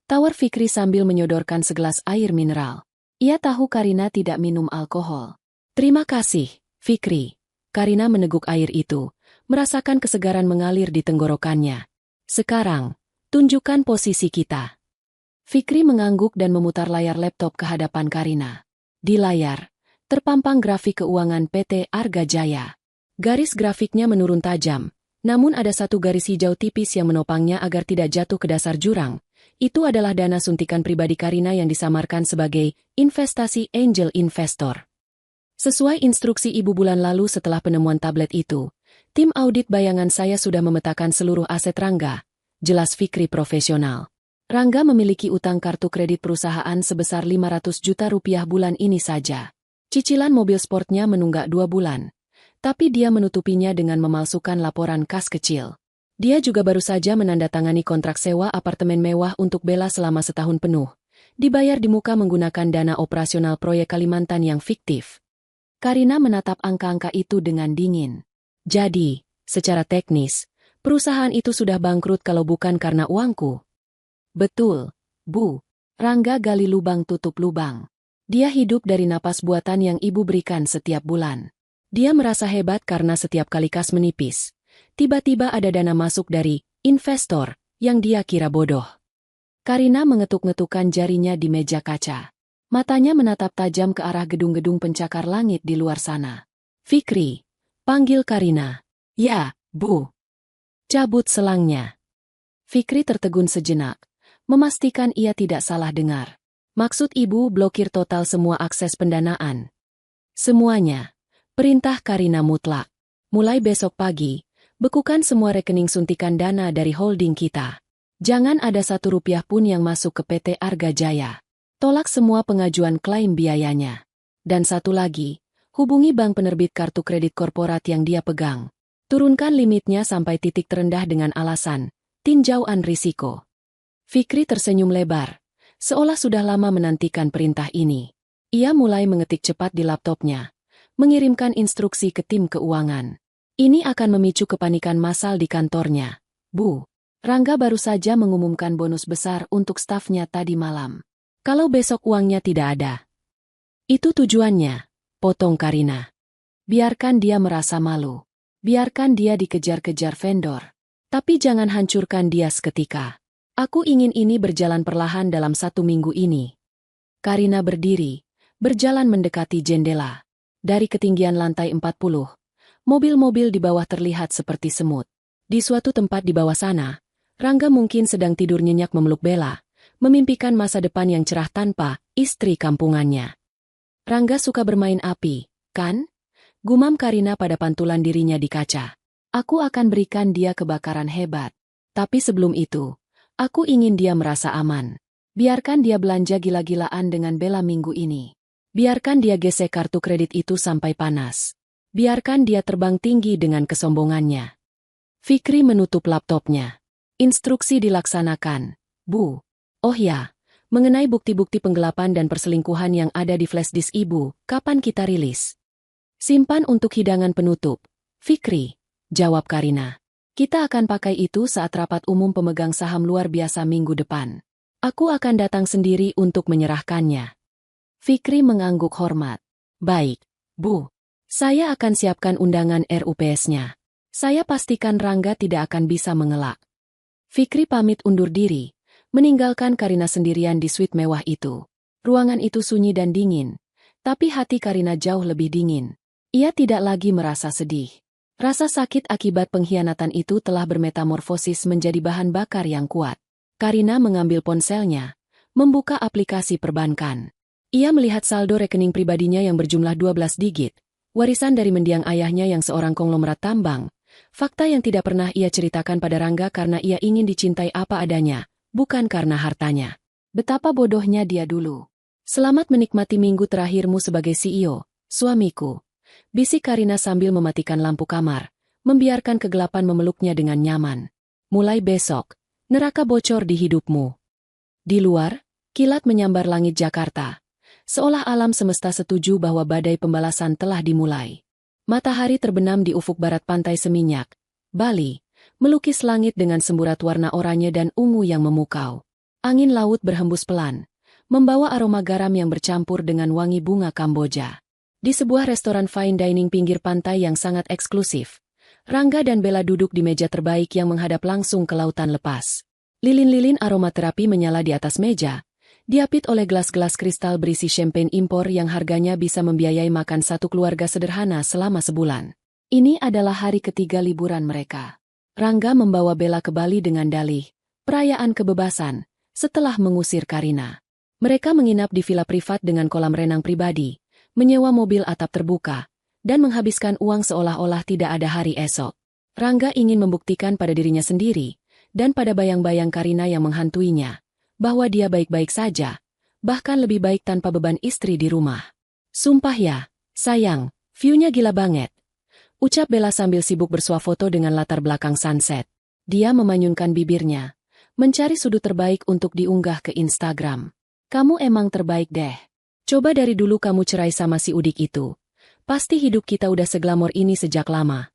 tawar Fikri sambil menyodorkan segelas air mineral. Ia tahu Karina tidak minum alkohol. "Terima kasih, Fikri." Karina meneguk air itu, merasakan kesegaran mengalir di tenggorokannya. "Sekarang, tunjukkan posisi kita." Fikri mengangguk dan memutar layar laptop ke hadapan Karina. Di layar, terpampang grafik keuangan PT Arga Jaya. Garis grafiknya menurun tajam, namun ada satu garis hijau tipis yang menopangnya agar tidak jatuh ke dasar jurang. Itu adalah dana suntikan pribadi Karina yang disamarkan sebagai investasi angel investor. Sesuai instruksi Ibu bulan lalu setelah penemuan tablet itu, tim audit bayangan saya sudah memetakan seluruh aset Rangga, jelas Fikri profesional. Rangga memiliki utang kartu kredit perusahaan sebesar 500 juta rupiah bulan ini saja. Cicilan mobil sportnya menunggak 2 bulan, tapi dia menutupinya dengan memalsukan laporan kas kecil. Dia juga baru saja menandatangani kontrak sewa apartemen mewah untuk Bella selama setahun penuh, dibayar di muka menggunakan dana operasional proyek Kalimantan yang fiktif. Karina menatap angka-angka itu dengan dingin. Jadi, secara teknis, perusahaan itu sudah bangkrut kalau bukan karena uangku. Betul, Bu. Rangga gali lubang tutup lubang. Dia hidup dari napas buatan yang Ibu berikan setiap bulan. Dia merasa hebat karena setiap kali kas menipis, tiba-tiba ada dana masuk dari investor yang dia kira bodoh. Karina mengetuk-ngetukkan jarinya di meja kaca. Matanya menatap tajam ke arah gedung-gedung pencakar langit di luar sana. "Fikri," panggil Karina. "Ya, Bu." "Cabut selangnya." Fikri tertegun sejenak, memastikan ia tidak salah dengar. "Maksud Ibu blokir total semua akses pendanaan?" "Semuanya." Perintah Karina mutlak. "Mulai besok pagi, bekukan semua rekening suntikan dana dari holding kita. Jangan ada 1 rupiah pun yang masuk ke PT Arga Jaya. Tolak semua pengajuan klaim biayanya. Dan satu lagi, hubungi bank penerbit kartu kredit korporat yang dia pegang. Turunkan limitnya sampai titik terendah dengan alasan tinjauan risiko." Fikri tersenyum lebar, seolah sudah lama menantikan perintah ini. Ia mulai mengetik cepat di laptopnya, mengirimkan instruksi ke tim keuangan. Ini akan memicu kepanikan massal di kantornya. "Bu, Rangga baru saja mengumumkan bonus besar untuk stafnya tadi malam. Kalau besok uangnya tidak ada." "Itu tujuannya," potong Karina. "Biarkan dia merasa malu. Biarkan dia dikejar-kejar vendor. Tapi jangan hancurkan dia seketika. Aku ingin ini berjalan perlahan dalam 1 minggu ini." Karina berdiri, berjalan mendekati jendela. Dari ketinggian lantai 40, mobil-mobil di bawah terlihat seperti semut. Di suatu tempat di bawah sana, Rangga mungkin sedang tidur nyenyak memeluk Bella, memimpikan masa depan yang cerah tanpa istri kampungannya. "Rangga suka bermain api, kan?" gumam Karina pada pantulan dirinya di kaca. "Aku akan berikan dia kebakaran hebat. Tapi sebelum itu, aku ingin dia merasa aman. Biarkan dia belanja gila-gilaan dengan Bella minggu ini. Biarkan dia gesek kartu kredit itu sampai panas. Biarkan dia terbang tinggi dengan kesombongannya." Fikri menutup laptopnya. "Instruksi dilaksanakan, Bu." Oh ya, mengenai bukti-bukti penggelapan dan perselingkuhan yang ada di flash disk ibu, kapan kita rilis? Simpan untuk hidangan penutup. Fikri, jawab Karina. Kita akan pakai itu saat rapat umum pemegang saham luar biasa minggu depan. Aku akan datang sendiri untuk menyerahkannya. Fikri mengangguk hormat. Baik, Bu. Saya akan siapkan undangan RUPS-nya. Saya pastikan Rangga tidak akan bisa mengelak. Fikri pamit undur diri, meninggalkan Karina sendirian di suite mewah itu. Ruangan itu sunyi dan dingin, tapi hati Karina jauh lebih dingin. Ia tidak lagi merasa sedih. Rasa sakit akibat pengkhianatan itu telah bermetamorfosis menjadi bahan bakar yang kuat. Karina mengambil ponselnya, membuka aplikasi perbankan. Ia melihat saldo rekening pribadinya yang berjumlah 12 digit, warisan dari mendiang ayahnya yang seorang konglomerat tambang, fakta yang tidak pernah ia ceritakan pada Rangga karena ia ingin dicintai apa adanya, bukan karena hartanya. Betapa bodohnya dia dulu. Selamat menikmati minggu terakhirmu sebagai CEO, suamiku. Bisik Karina sambil mematikan lampu kamar, membiarkan kegelapan memeluknya dengan nyaman. Mulai besok, neraka bocor di hidupmu. Di luar, kilat menyambar langit Jakarta. Seolah alam semesta setuju bahwa badai pembalasan telah dimulai. Matahari terbenam di ufuk barat pantai Seminyak, Bali, melukis langit dengan semburat warna oranye dan ungu yang memukau. Angin laut berhembus pelan, membawa aroma garam yang bercampur dengan wangi bunga Kamboja. Di sebuah restoran fine dining pinggir pantai yang sangat eksklusif, Rangga dan Bella duduk di meja terbaik yang menghadap langsung ke lautan lepas. Lilin-lilin aromaterapi menyala di atas meja, diapit oleh gelas-gelas kristal berisi champagne impor yang harganya bisa membiayai makan satu keluarga sederhana selama sebulan. Ini adalah hari ketiga liburan mereka. Rangga membawa Bella ke Bali dengan dalih perayaan kebebasan, setelah mengusir Karina. Mereka menginap di villa privat dengan kolam renang pribadi, menyewa mobil atap terbuka, dan menghabiskan uang seolah-olah tidak ada hari esok. Rangga ingin membuktikan pada dirinya sendiri, dan pada bayang-bayang Karina yang menghantuinya, bahwa dia baik-baik saja, bahkan lebih baik tanpa beban istri di rumah. Sumpah ya, sayang, view-nya gila banget. Ucap Bella sambil sibuk bersuah foto dengan latar belakang sunset. Dia memanyunkan bibirnya, mencari sudut terbaik untuk diunggah ke Instagram. Kamu emang terbaik deh. Coba dari dulu kamu cerai sama si Udik itu. Pasti hidup kita udah seglamor ini sejak lama.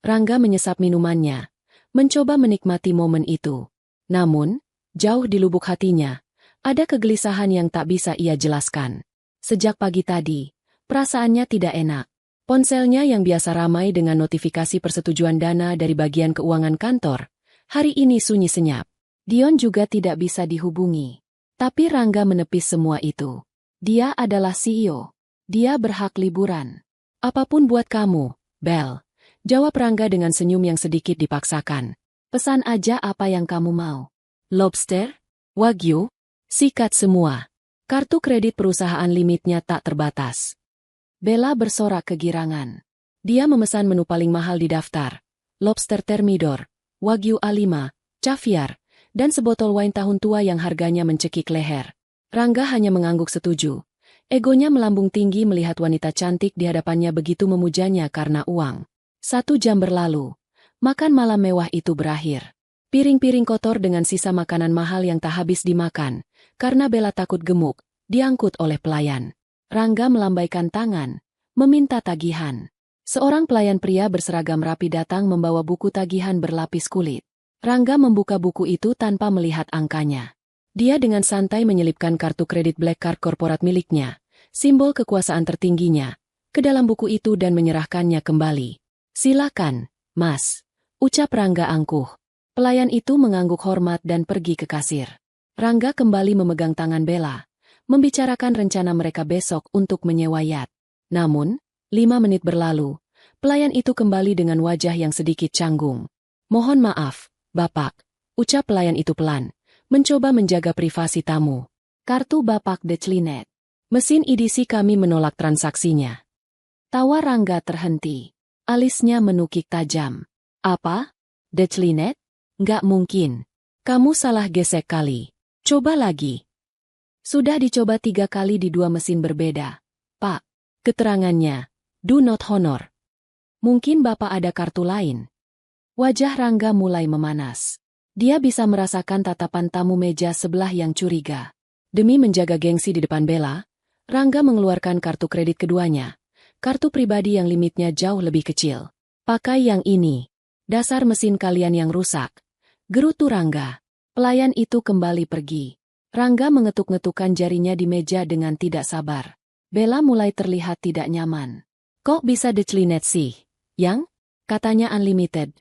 Rangga menyesap minumannya, mencoba menikmati momen itu. Namun, jauh di lubuk hatinya, ada kegelisahan yang tak bisa ia jelaskan. Sejak pagi tadi, perasaannya tidak enak. Ponselnya yang biasa ramai dengan notifikasi persetujuan dana dari bagian keuangan kantor, hari ini sunyi senyap. Dion juga tidak bisa dihubungi. Tapi Rangga menepis semua itu. Dia adalah CEO. Dia berhak liburan. Apapun buat kamu, Bel. Jawab Rangga dengan senyum yang sedikit dipaksakan. Pesan aja apa yang kamu mau. Lobster? Wagyu? Sikat semua. Kartu kredit perusahaan limitnya tak terbatas. Bella bersorak kegirangan. Dia memesan menu paling mahal di daftar. Lobster Thermidor, Wagyu A5, caviar, dan sebotol wine tahun tua yang harganya mencekik leher. Rangga hanya mengangguk setuju. Egonya melambung tinggi melihat wanita cantik di hadapannya begitu memujanya karena uang. 1 jam berlalu. Makan malam mewah itu berakhir. Piring-piring kotor dengan sisa makanan mahal yang tak habis dimakan, karena Bella takut gemuk, diangkut oleh pelayan. Rangga melambaikan tangan, meminta tagihan. Seorang pelayan pria berseragam rapi datang membawa buku tagihan berlapis kulit. Rangga membuka buku itu tanpa melihat angkanya. Dia dengan santai menyelipkan kartu kredit Black Card korporat miliknya, simbol kekuasaan tertingginya, ke dalam buku itu dan menyerahkannya kembali. Silakan, Mas, ucap Rangga angkuh. Pelayan itu mengangguk hormat dan pergi ke kasir. Rangga kembali memegang tangan Bella, membicarakan rencana mereka besok untuk menyewa yacht. Namun, 5 menit berlalu, pelayan itu kembali dengan wajah yang sedikit canggung. Mohon maaf, Bapak, ucap pelayan itu pelan, mencoba menjaga privasi tamu. Kartu Bapak declinet. Mesin EDC kami menolak transaksinya. Tawa Rangga terhenti. Alisnya menukik tajam. Apa? Declinet? Nggak mungkin. Kamu salah gesek kali. Coba lagi. Sudah dicoba 3 kali di 2 mesin berbeda. Pak, keterangannya, do not honor. Mungkin Bapak ada kartu lain. Wajah Rangga mulai memanas. Dia bisa merasakan tatapan tamu meja sebelah yang curiga. Demi menjaga gengsi di depan Bella, Rangga mengeluarkan kartu kredit keduanya. Kartu pribadi yang limitnya jauh lebih kecil. Pakai yang ini. Dasar mesin kalian yang rusak. Gerutu Rangga. Pelayan itu kembali pergi. Rangga mengetuk-ngetukkan jarinya di meja dengan tidak sabar. Bella mulai terlihat tidak nyaman. Kok bisa declinet sih, Yang? Katanya unlimited.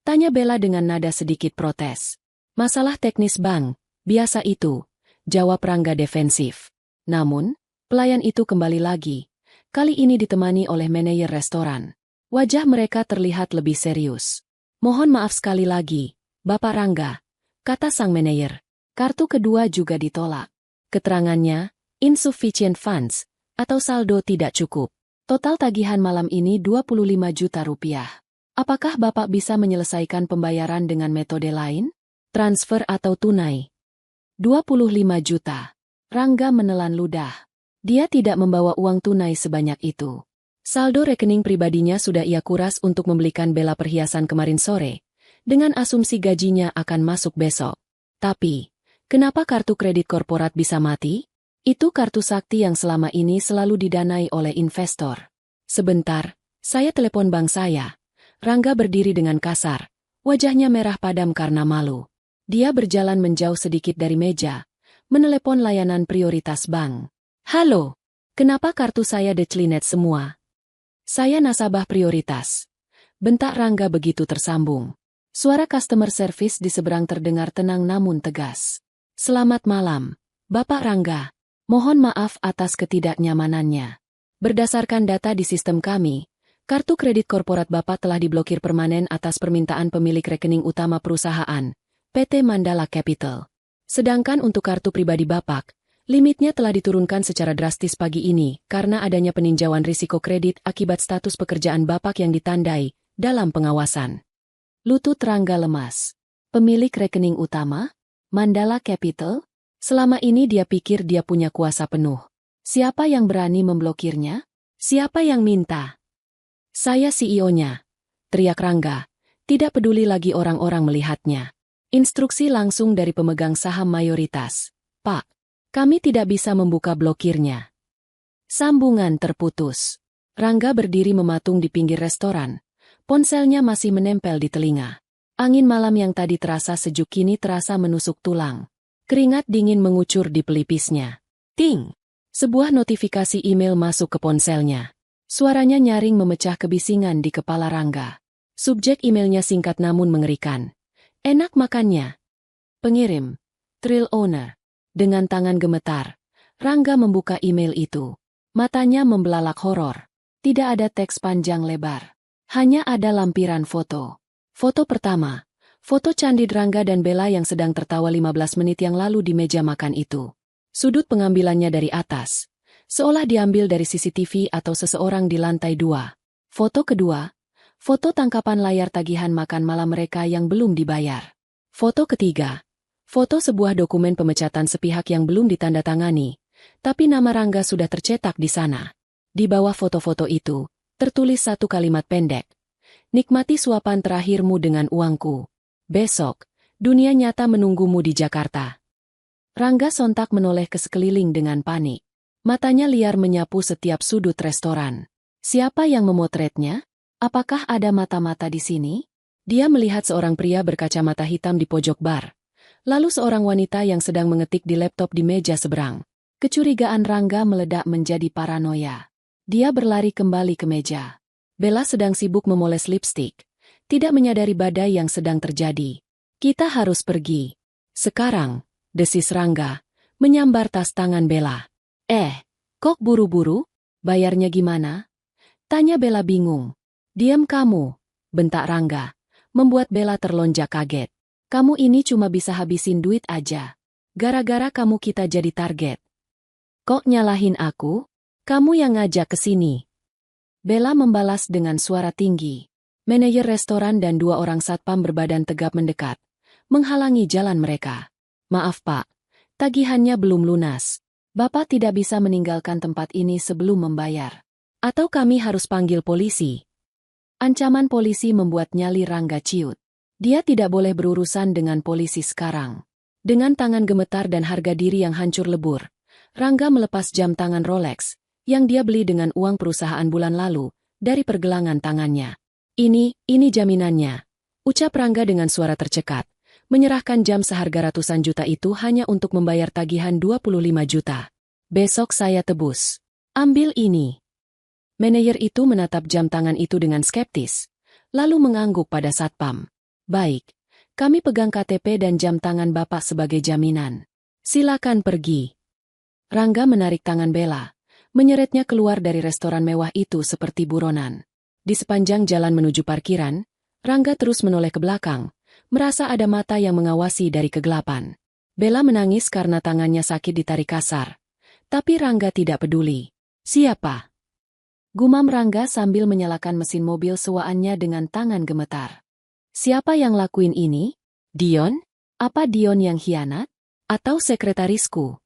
Tanya Bella dengan nada sedikit protes. Masalah teknis bang, biasa itu. Jawab Rangga defensif. Namun, pelayan itu kembali lagi. Kali ini ditemani oleh manajer restoran. Wajah mereka terlihat lebih serius. Mohon maaf sekali lagi, Bapak Rangga, kata sang manajer. Kartu kedua juga ditolak. Keterangannya, insufficient funds, atau saldo tidak cukup. Total tagihan malam ini 25 juta rupiah. Apakah Bapak bisa menyelesaikan pembayaran dengan metode lain? Transfer atau tunai? 25 juta. Rangga menelan ludah. Dia tidak membawa uang tunai sebanyak itu. Saldo rekening pribadinya sudah ia kuras untuk membelikan Bella perhiasan kemarin sore, dengan asumsi gajinya akan masuk besok. Tapi, kenapa kartu kredit korporat bisa mati? Itu kartu sakti yang selama ini selalu didanai oleh investor. Sebentar, saya telepon bank saya. Rangga berdiri dengan kasar, wajahnya merah padam karena malu. Dia berjalan menjauh sedikit dari meja, menelepon layanan prioritas bank. Halo, kenapa kartu saya declinet semua? Saya nasabah prioritas. Bentak Rangga begitu tersambung. Suara customer service di seberang terdengar tenang namun tegas. Selamat malam, Bapak Rangga. Mohon maaf atas ketidaknyamanannya. Berdasarkan data di sistem kami, kartu kredit korporat Bapak telah diblokir permanen atas permintaan pemilik rekening utama perusahaan, PT Mandala Capital. Sedangkan untuk kartu pribadi Bapak, limitnya telah diturunkan secara drastis pagi ini karena adanya peninjauan risiko kredit akibat status pekerjaan Bapak yang ditandai dalam pengawasan. Lutut Rangga lemas. Pemilik rekening utama? Mandala Capital? Selama ini dia pikir dia punya kuasa penuh. Siapa yang berani memblokirnya? Siapa yang minta? Saya CEO-nya. Teriak Rangga. Tidak peduli lagi orang-orang melihatnya. Instruksi langsung dari pemegang saham mayoritas. Pak, kami tidak bisa membuka blokirnya. Sambungan terputus. Rangga berdiri mematung di pinggir restoran. Ponselnya masih menempel di telinga. Angin malam yang tadi terasa sejuk kini terasa menusuk tulang. Keringat dingin mengucur di pelipisnya. Ting! Sebuah notifikasi email masuk ke ponselnya. Suaranya nyaring memecah kebisingan di kepala Rangga. Subjek emailnya singkat namun mengerikan. Enak makannya. Pengirim. Thrill Owner. Dengan tangan gemetar, Rangga membuka email itu. Matanya membelalak horor. Tidak ada teks panjang lebar. Hanya ada lampiran foto. Foto pertama. Foto candid Rangga dan Bella yang sedang tertawa 15 menit yang lalu di meja makan itu. Sudut pengambilannya dari atas. Seolah diambil dari CCTV atau seseorang di lantai 2. Foto kedua. Foto tangkapan layar tagihan makan malam mereka yang belum dibayar. Foto ketiga. Foto sebuah dokumen pemecatan sepihak yang belum ditandatangani, tapi nama Rangga sudah tercetak di sana. Di bawah foto-foto itu, tertulis satu kalimat pendek. Nikmati suapan terakhirmu dengan uangku. Besok, dunia nyata menunggumu di Jakarta. Rangga sontak menoleh ke sekeliling dengan panik. Matanya liar menyapu setiap sudut restoran. Siapa yang memotretnya? Apakah ada mata-mata di sini? Dia melihat seorang pria berkacamata hitam di pojok bar. Lalu seorang wanita yang sedang mengetik di laptop di meja seberang. Kecurigaan Rangga meledak menjadi paranoia. Dia berlari kembali ke meja. Bella sedang sibuk memoles lipstik. Tidak menyadari badai yang sedang terjadi. Kita harus pergi. Sekarang, desis Rangga, menyambar tas tangan Bella. Kok buru-buru? Bayarnya gimana? Tanya Bella bingung. Diam kamu, bentak Rangga, membuat Bella terlonjak kaget. Kamu ini cuma bisa habisin duit aja. Gara-gara kamu kita jadi target. Kok nyalahin aku? Kamu yang ngajak ke sini. Bella membalas dengan suara tinggi. Manajer restoran dan 2 orang satpam berbadan tegap mendekat, menghalangi jalan mereka. Maaf Pak, tagihannya belum lunas. Bapak tidak bisa meninggalkan tempat ini sebelum membayar. Atau kami harus panggil polisi. Ancaman polisi membuat nyali Rangga ciut. Dia tidak boleh berurusan dengan polisi sekarang. Dengan tangan gemetar dan harga diri yang hancur lebur, Rangga melepas jam tangan Rolex, yang dia beli dengan uang perusahaan bulan lalu, dari pergelangan tangannya. Ini jaminannya, ucap Rangga dengan suara tercekat, menyerahkan jam seharga ratusan juta itu hanya untuk membayar tagihan 25 juta. Besok saya tebus. Ambil ini. Manajer itu menatap jam tangan itu dengan skeptis, lalu mengangguk pada satpam. Baik, kami pegang KTP dan jam tangan Bapak sebagai jaminan. Silakan pergi. Rangga menarik tangan Bella, menyeretnya keluar dari restoran mewah itu seperti buronan. Di sepanjang jalan menuju parkiran, Rangga terus menoleh ke belakang, merasa ada mata yang mengawasi dari kegelapan. Bella menangis karena tangannya sakit ditarik kasar. Tapi Rangga tidak peduli. Siapa? Gumam Rangga sambil menyalakan mesin mobil sewaannya dengan tangan gemetar. Siapa yang lakuin ini? Dion? Apa Dion yang hianat? Atau sekretarisku?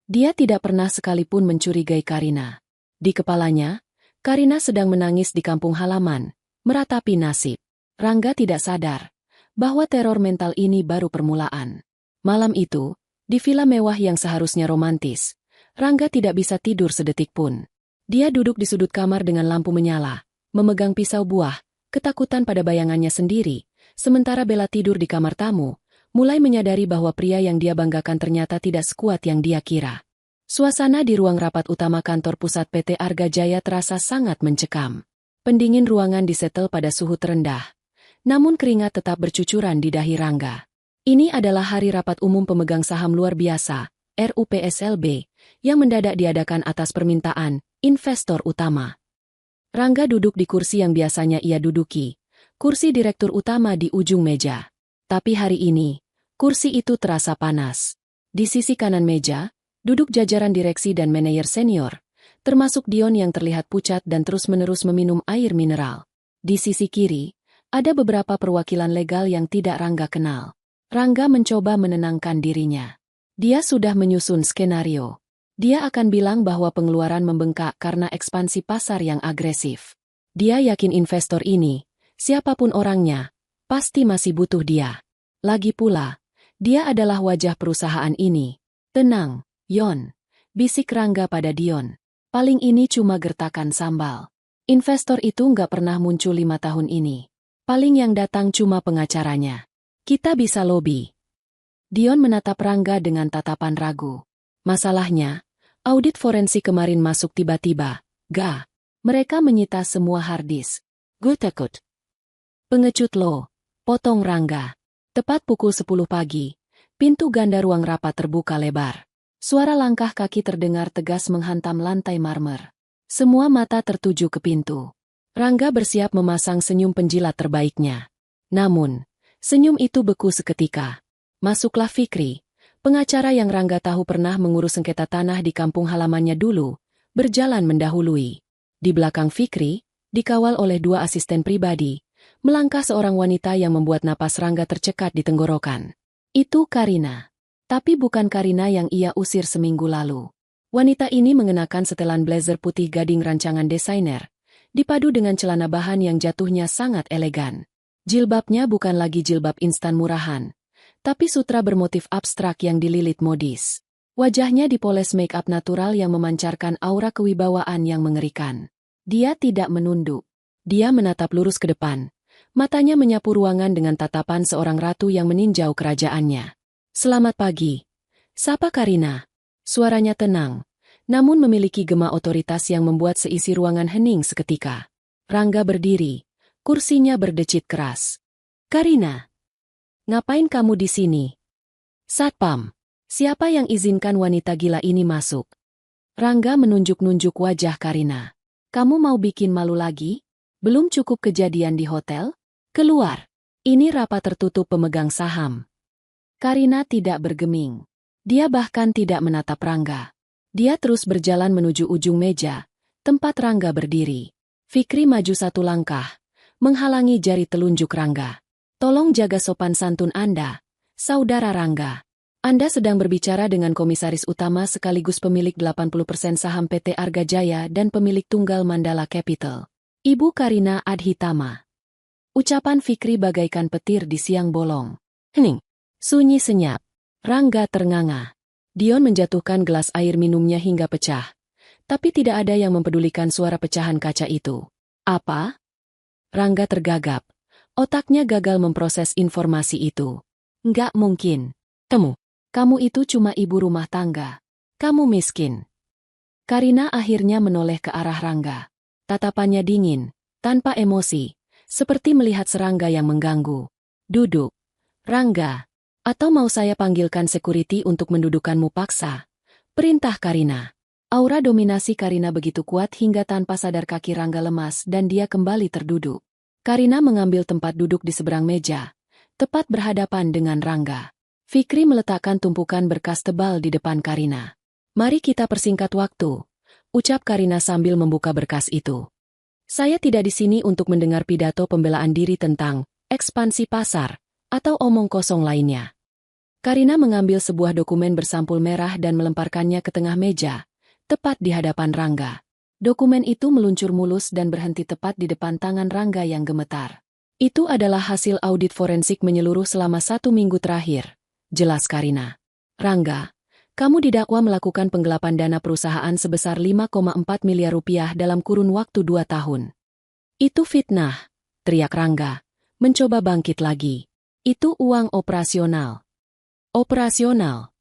Dia tidak pernah sekalipun mencurigai Karina. Di kepalanya, Karina sedang menangis di kampung halaman, meratapi nasib. Rangga tidak sadar bahwa teror mental ini baru permulaan. Malam itu, di villa mewah yang seharusnya romantis, Rangga tidak bisa tidur sedetik pun. Dia duduk di sudut kamar dengan lampu menyala, memegang pisau buah, ketakutan pada bayangannya sendiri, sementara Bella tidur di kamar tamu, mulai menyadari bahwa pria yang dia banggakan ternyata tidak sekuat yang dia kira. Suasana di ruang rapat utama kantor pusat PT Arga Jaya terasa sangat mencekam. Pendingin ruangan disetel pada suhu terendah, namun keringat tetap bercucuran di dahi Rangga. Ini adalah hari rapat umum pemegang saham luar biasa, RUPSLB, yang mendadak diadakan atas permintaan investor utama. Rangga duduk di kursi yang biasanya ia duduki, kursi direktur utama di ujung meja. Tapi hari ini, kursi itu terasa panas. Di sisi kanan meja, duduk jajaran direksi dan manajer senior, termasuk Dion yang terlihat pucat dan terus-menerus meminum air mineral. Di sisi kiri, ada beberapa perwakilan legal yang tidak Rangga kenal. Rangga mencoba menenangkan dirinya. Dia sudah menyusun skenario. Dia akan bilang bahwa pengeluaran membengkak karena ekspansi pasar yang agresif. Dia yakin investor ini, siapapun orangnya, pasti masih butuh dia. Lagi pula, dia adalah wajah perusahaan ini. Tenang, Yon, bisik Rangga pada Dion. Paling ini cuma gertakan sambal. Investor itu nggak pernah muncul 5 tahun ini. Paling yang datang cuma pengacaranya. Kita bisa lobby. Dion menatap Rangga dengan tatapan ragu. Masalahnya, audit forensik kemarin masuk tiba-tiba. Mereka menyita semua harddisk. Gue takut. Pengecut lo, potong Rangga. Tepat pukul 10 pagi, pintu ganda ruang rapat terbuka lebar. Suara langkah kaki terdengar tegas menghantam lantai marmer. Semua mata tertuju ke pintu. Rangga bersiap memasang senyum penjilat terbaiknya. Namun, senyum itu beku seketika. Masuklah Fikri, pengacara yang Rangga tahu pernah mengurus sengketa tanah di kampung halamannya dulu, berjalan mendahului. Di belakang Fikri, dikawal oleh 2 asisten pribadi, melangkah seorang wanita yang membuat napas Rangga tercekat di tenggorokan. Itu Karina. Tapi bukan Karina yang ia usir seminggu lalu. Wanita ini mengenakan setelan blazer putih gading rancangan desainer, dipadu dengan celana bahan yang jatuhnya sangat elegan. Jilbabnya bukan lagi jilbab instan murahan, tapi sutra bermotif abstrak yang dililit modis. Wajahnya dipoles make-up natural yang memancarkan aura kewibawaan yang mengerikan. Dia tidak menunduk. Dia menatap lurus ke depan. Matanya menyapu ruangan dengan tatapan seorang ratu yang meninjau kerajaannya. Selamat pagi. Sapa Karina. Suaranya tenang, namun memiliki gema otoritas yang membuat seisi ruangan hening seketika. Rangga berdiri. Kursinya berdecit keras. Karina. Ngapain kamu di sini? Satpam. Siapa yang izinkan wanita gila ini masuk? Rangga menunjuk-nunjuk wajah Karina. Kamu mau bikin malu lagi? Belum cukup kejadian di hotel? Keluar. Ini rapat tertutup pemegang saham. Karina tidak bergeming. Dia bahkan tidak menatap Rangga. Dia terus berjalan menuju ujung meja, tempat Rangga berdiri. Fikri maju 1 langkah, menghalangi jari telunjuk Rangga. Tolong jaga sopan santun Anda, Saudara Rangga. Anda sedang berbicara dengan komisaris utama sekaligus pemilik 80% saham PT Arga Jaya dan pemilik tunggal Mandala Capital. Ibu Karina Adhitama. Ucapan Fikri bagaikan petir di siang bolong. Hening. Sunyi senyap. Rangga ternganga. Dion menjatuhkan gelas air minumnya hingga pecah. Tapi tidak ada yang mempedulikan suara pecahan kaca itu. Apa? Rangga tergagap. Otaknya gagal memproses informasi itu. Nggak mungkin. Kamu itu cuma ibu rumah tangga. Kamu miskin. Karina akhirnya menoleh ke arah Rangga. Tatapannya dingin, tanpa emosi, seperti melihat serangga yang mengganggu. Duduk. Rangga. Atau mau saya panggilkan security untuk mendudukkanmu paksa? Perintah Karina. Aura dominasi Karina begitu kuat hingga tanpa sadar kaki Rangga lemas dan dia kembali terduduk. Karina mengambil tempat duduk di seberang meja, tepat berhadapan dengan Rangga. Fikri meletakkan tumpukan berkas tebal di depan Karina. Mari kita persingkat waktu, ucap Karina sambil membuka berkas itu. Saya tidak di sini untuk mendengar pidato pembelaan diri tentang ekspansi pasar atau omong kosong lainnya. Karina mengambil sebuah dokumen bersampul merah dan melemparkannya ke tengah meja, tepat di hadapan Rangga. Dokumen itu meluncur mulus dan berhenti tepat di depan tangan Rangga yang gemetar. Itu adalah hasil audit forensik menyeluruh selama 1 minggu terakhir, jelas Karina. Rangga, kamu didakwa melakukan penggelapan dana perusahaan sebesar 5,4 miliar rupiah dalam kurun waktu 2 tahun. Itu fitnah, teriak Rangga, mencoba bangkit lagi. Itu uang operasional. Operasional.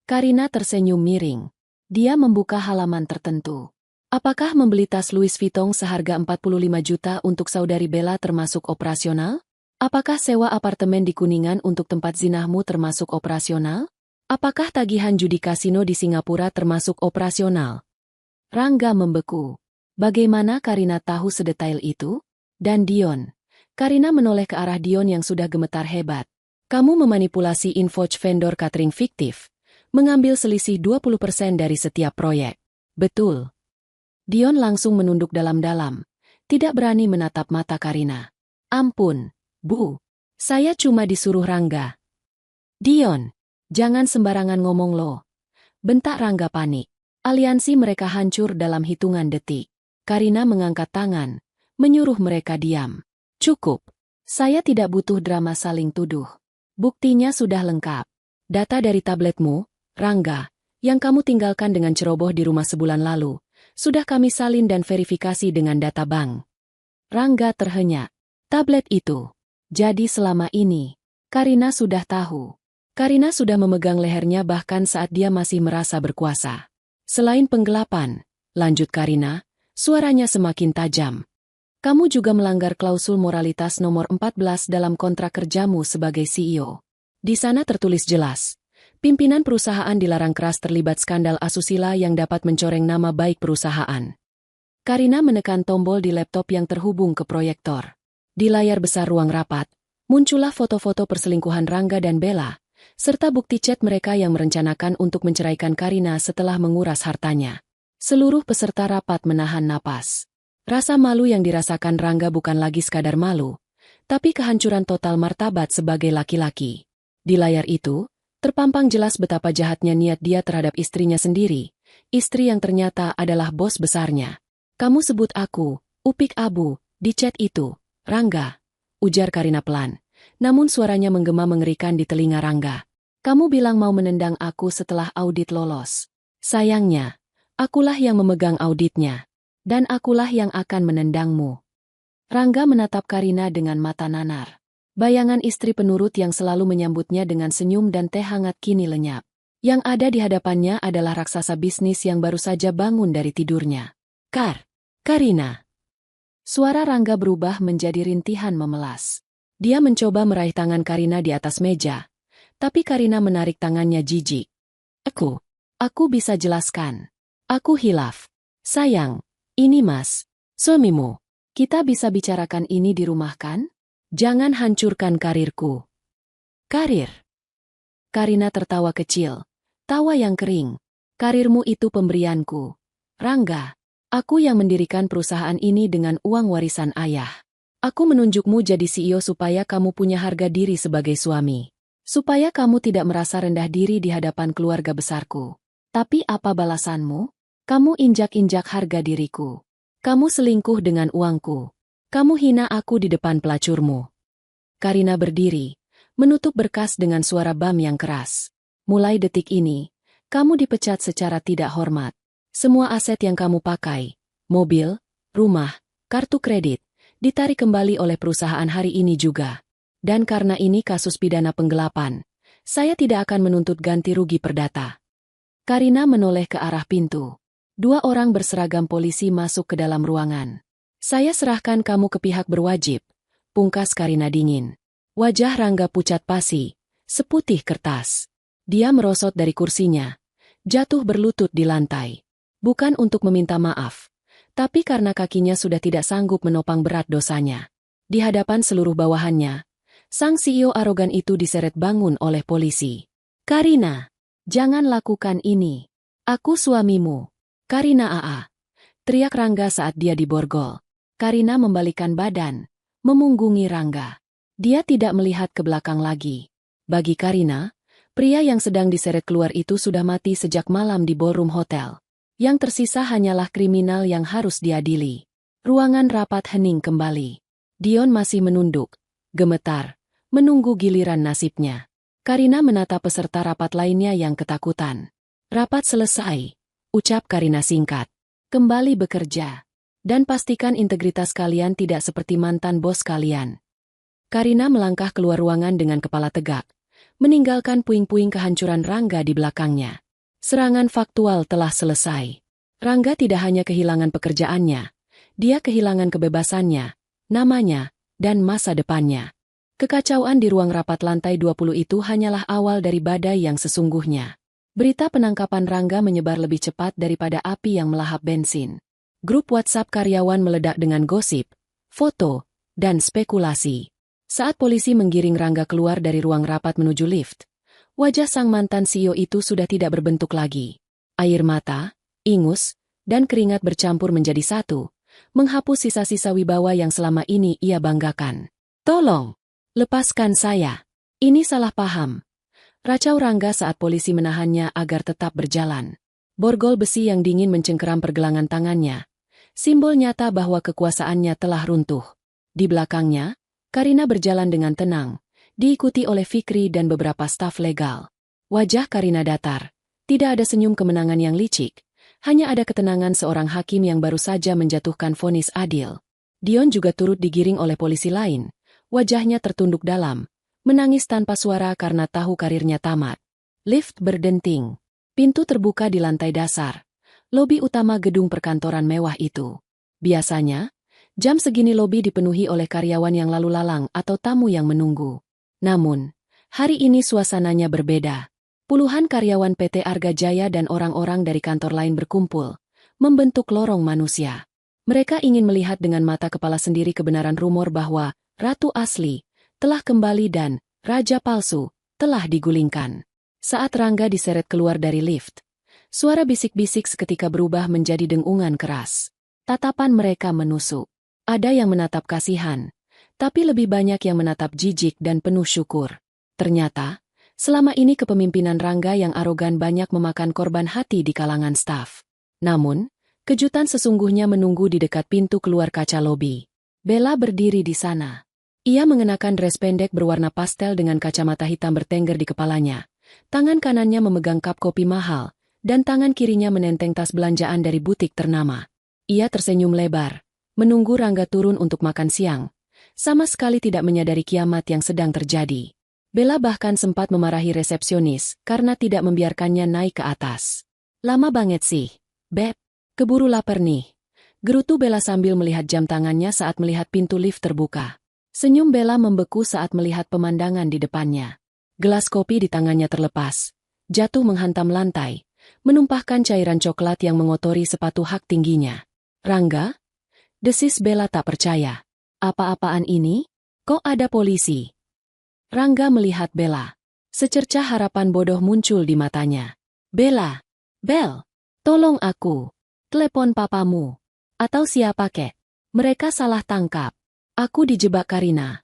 Karina tersenyum miring. Dia membuka halaman tertentu. Apakah membeli tas Louis Vuitton seharga 45 juta untuk saudari Bella termasuk operasional? Apakah sewa apartemen di Kuningan untuk tempat zinahmu termasuk operasional? Apakah tagihan judi kasino di Singapura termasuk operasional? Rangga membeku. Bagaimana Karina tahu sedetail itu? Dan Dion. Karina menoleh ke arah Dion yang sudah gemetar hebat. Kamu memanipulasi invoice vendor catering fiktif, mengambil selisih 20% dari setiap proyek. Betul. Dion langsung menunduk dalam-dalam, tidak berani menatap mata Karina. Ampun, Bu. Saya cuma disuruh Rangga. Dion, jangan sembarangan ngomong lo. Bentak Rangga panik. Aliansi mereka hancur dalam hitungan detik. Karina mengangkat tangan, menyuruh mereka diam. Cukup. Saya tidak butuh drama saling tuduh. Buktinya sudah lengkap. Data dari tabletmu, Rangga, yang kamu tinggalkan dengan ceroboh di rumah sebulan lalu, sudah kami salin dan verifikasi dengan data bank. Rangga terhenyak. Tablet itu. Jadi selama ini, Karina sudah tahu. Karina sudah memegang lehernya bahkan saat dia masih merasa berkuasa. Selain penggelapan, lanjut Karina, suaranya semakin tajam. Kamu juga melanggar klausul moralitas nomor 14 dalam kontrak kerjamu sebagai CEO. Di sana tertulis jelas, pimpinan perusahaan dilarang keras terlibat skandal asusila yang dapat mencoreng nama baik perusahaan. Karina menekan tombol di laptop yang terhubung ke proyektor. Di layar besar ruang rapat, muncullah foto-foto perselingkuhan Rangga dan Bella, serta bukti chat mereka yang merencanakan untuk menceraikan Karina setelah menguras hartanya. Seluruh peserta rapat menahan napas. Rasa malu yang dirasakan Rangga bukan lagi sekadar malu, tapi kehancuran total martabat sebagai laki-laki. Di layar itu, terpampang jelas betapa jahatnya niat dia terhadap istrinya sendiri, istri yang ternyata adalah bos besarnya. Kamu sebut aku, Upik Abu, di chat itu, Rangga, ujar Karina pelan, namun suaranya menggema mengerikan di telinga Rangga. Kamu bilang mau menendang aku setelah audit lolos. Sayangnya, akulah yang memegang auditnya. Dan akulah yang akan menendangmu. Rangga menatap Karina dengan mata nanar. Bayangan istri penurut yang selalu menyambutnya dengan senyum dan teh hangat kini lenyap. Yang ada di hadapannya adalah raksasa bisnis yang baru saja bangun dari tidurnya. Karina. Suara Rangga berubah menjadi rintihan memelas. Dia mencoba meraih tangan Karina di atas meja, tapi Karina menarik tangannya jijik. Aku bisa jelaskan. Aku hilaf. Sayang. Ini Mas, suamimu. Kita bisa bicarakan ini di rumah kan? Jangan hancurkan karirku. Karir? Karina tertawa kecil. Tawa yang kering. Karirmu itu pemberianku. Rangga, aku yang mendirikan perusahaan ini dengan uang warisan ayah. Aku menunjukmu jadi CEO supaya kamu punya harga diri sebagai suami. Supaya kamu tidak merasa rendah diri di hadapan keluarga besarku. Tapi apa balasanmu? Kamu injak-injak harga diriku. Kamu selingkuh dengan uangku. Kamu hina aku di depan pelacurmu. Karina berdiri, menutup berkas dengan suara bam yang keras. Mulai detik ini, kamu dipecat secara tidak hormat. Semua aset yang kamu pakai, mobil, rumah, kartu kredit, ditarik kembali oleh perusahaan hari ini juga. Dan karena ini kasus pidana penggelapan, saya tidak akan menuntut ganti rugi perdata. Karina menoleh ke arah pintu. 2 orang berseragam polisi masuk ke dalam ruangan. Saya serahkan kamu ke pihak berwajib, pungkas Karina dingin. Wajah Rangga pucat pasi, seputih kertas. Dia merosot dari kursinya, jatuh berlutut di lantai. Bukan untuk meminta maaf, tapi karena kakinya sudah tidak sanggup menopang berat dosanya. Di hadapan seluruh bawahannya, sang CEO arogan itu diseret bangun oleh polisi. Karina, jangan lakukan ini. Aku suamimu. Karina AA. Teriak Rangga saat dia diborgol. Karina membalikkan badan, memunggungi Rangga. Dia tidak melihat ke belakang lagi. Bagi Karina, pria yang sedang diseret keluar itu sudah mati sejak malam di ballroom hotel. Yang tersisa hanyalah kriminal yang harus diadili. Ruangan rapat hening kembali. Dion masih menunduk, gemetar, menunggu giliran nasibnya. Karina menatap peserta rapat lainnya yang ketakutan. Rapat selesai, ucap Karina singkat. Kembali bekerja. Dan pastikan integritas kalian tidak seperti mantan bos kalian. Karina melangkah keluar ruangan dengan kepala tegak, meninggalkan puing-puing kehancuran Rangga di belakangnya. Serangan faktual telah selesai. Rangga tidak hanya kehilangan pekerjaannya, dia kehilangan kebebasannya, namanya, dan masa depannya. Kekacauan di ruang rapat lantai 20 itu hanyalah awal dari badai yang sesungguhnya. Berita penangkapan Rangga menyebar lebih cepat daripada api yang melahap bensin. Grup WhatsApp karyawan meledak dengan gosip, foto, dan spekulasi. Saat polisi menggiring Rangga keluar dari ruang rapat menuju lift, wajah sang mantan CEO itu sudah tidak berbentuk lagi. Air mata, ingus, dan keringat bercampur menjadi satu, menghapus sisa-sisa wibawa yang selama ini ia banggakan. Tolong, lepaskan saya. Ini salah paham. Racau Rangga saat polisi menahannya agar tetap berjalan. Borgol besi yang dingin mencengkeram pergelangan tangannya. Simbol nyata bahwa kekuasaannya telah runtuh. Di belakangnya, Karina berjalan dengan tenang, diikuti oleh Fikri dan beberapa staf legal. Wajah Karina datar. Tidak ada senyum kemenangan yang licik. Hanya ada ketenangan seorang hakim yang baru saja menjatuhkan vonis adil. Dion juga turut digiring oleh polisi lain. Wajahnya tertunduk dalam, menangis tanpa suara karena tahu karirnya tamat. Lift berdenting. Pintu terbuka di lantai dasar. Lobi utama gedung perkantoran mewah itu. Biasanya, jam segini lobi dipenuhi oleh karyawan yang lalu lalang atau tamu yang menunggu. Namun, hari ini suasananya berbeda. Puluhan karyawan PT Arga Jaya dan orang-orang dari kantor lain berkumpul, membentuk lorong manusia. Mereka ingin melihat dengan mata kepala sendiri kebenaran rumor bahwa Ratu asli telah kembali dan Raja palsu telah digulingkan. Saat Rangga diseret keluar dari lift, suara bisik-bisik seketika berubah menjadi dengungan keras. Tatapan mereka menusuk. Ada yang menatap kasihan, tapi lebih banyak yang menatap jijik dan penuh syukur. Ternyata, selama ini kepemimpinan Rangga yang arogan banyak memakan korban hati di kalangan staf. Namun, kejutan sesungguhnya menunggu di dekat pintu keluar kaca lobi. Bella berdiri di sana. Ia mengenakan dress pendek berwarna pastel dengan kacamata hitam bertengger di kepalanya. Tangan kanannya memegang cup kopi mahal, dan tangan kirinya menenteng tas belanjaan dari butik ternama. Ia tersenyum lebar, menunggu Rangga turun untuk makan siang, sama sekali tidak menyadari kiamat yang sedang terjadi. Bella bahkan sempat memarahi resepsionis karena tidak membiarkannya naik ke atas. Lama banget sih, Beb. Keburu lapar nih. Gerutu Bella sambil melihat jam tangannya saat melihat pintu lift terbuka. Senyum Bella membeku saat melihat pemandangan di depannya. Gelas kopi di tangannya terlepas, jatuh menghantam lantai, menumpahkan cairan coklat yang mengotori sepatu hak tingginya. Rangga? Desis Bella tak percaya. Apa-apaan ini? Kok ada polisi? Rangga melihat Bella. Secercah harapan bodoh muncul di matanya. Bella, Bel, tolong aku. Telepon papamu. Atau siapa kek? Mereka salah tangkap. Aku dijebak Karina.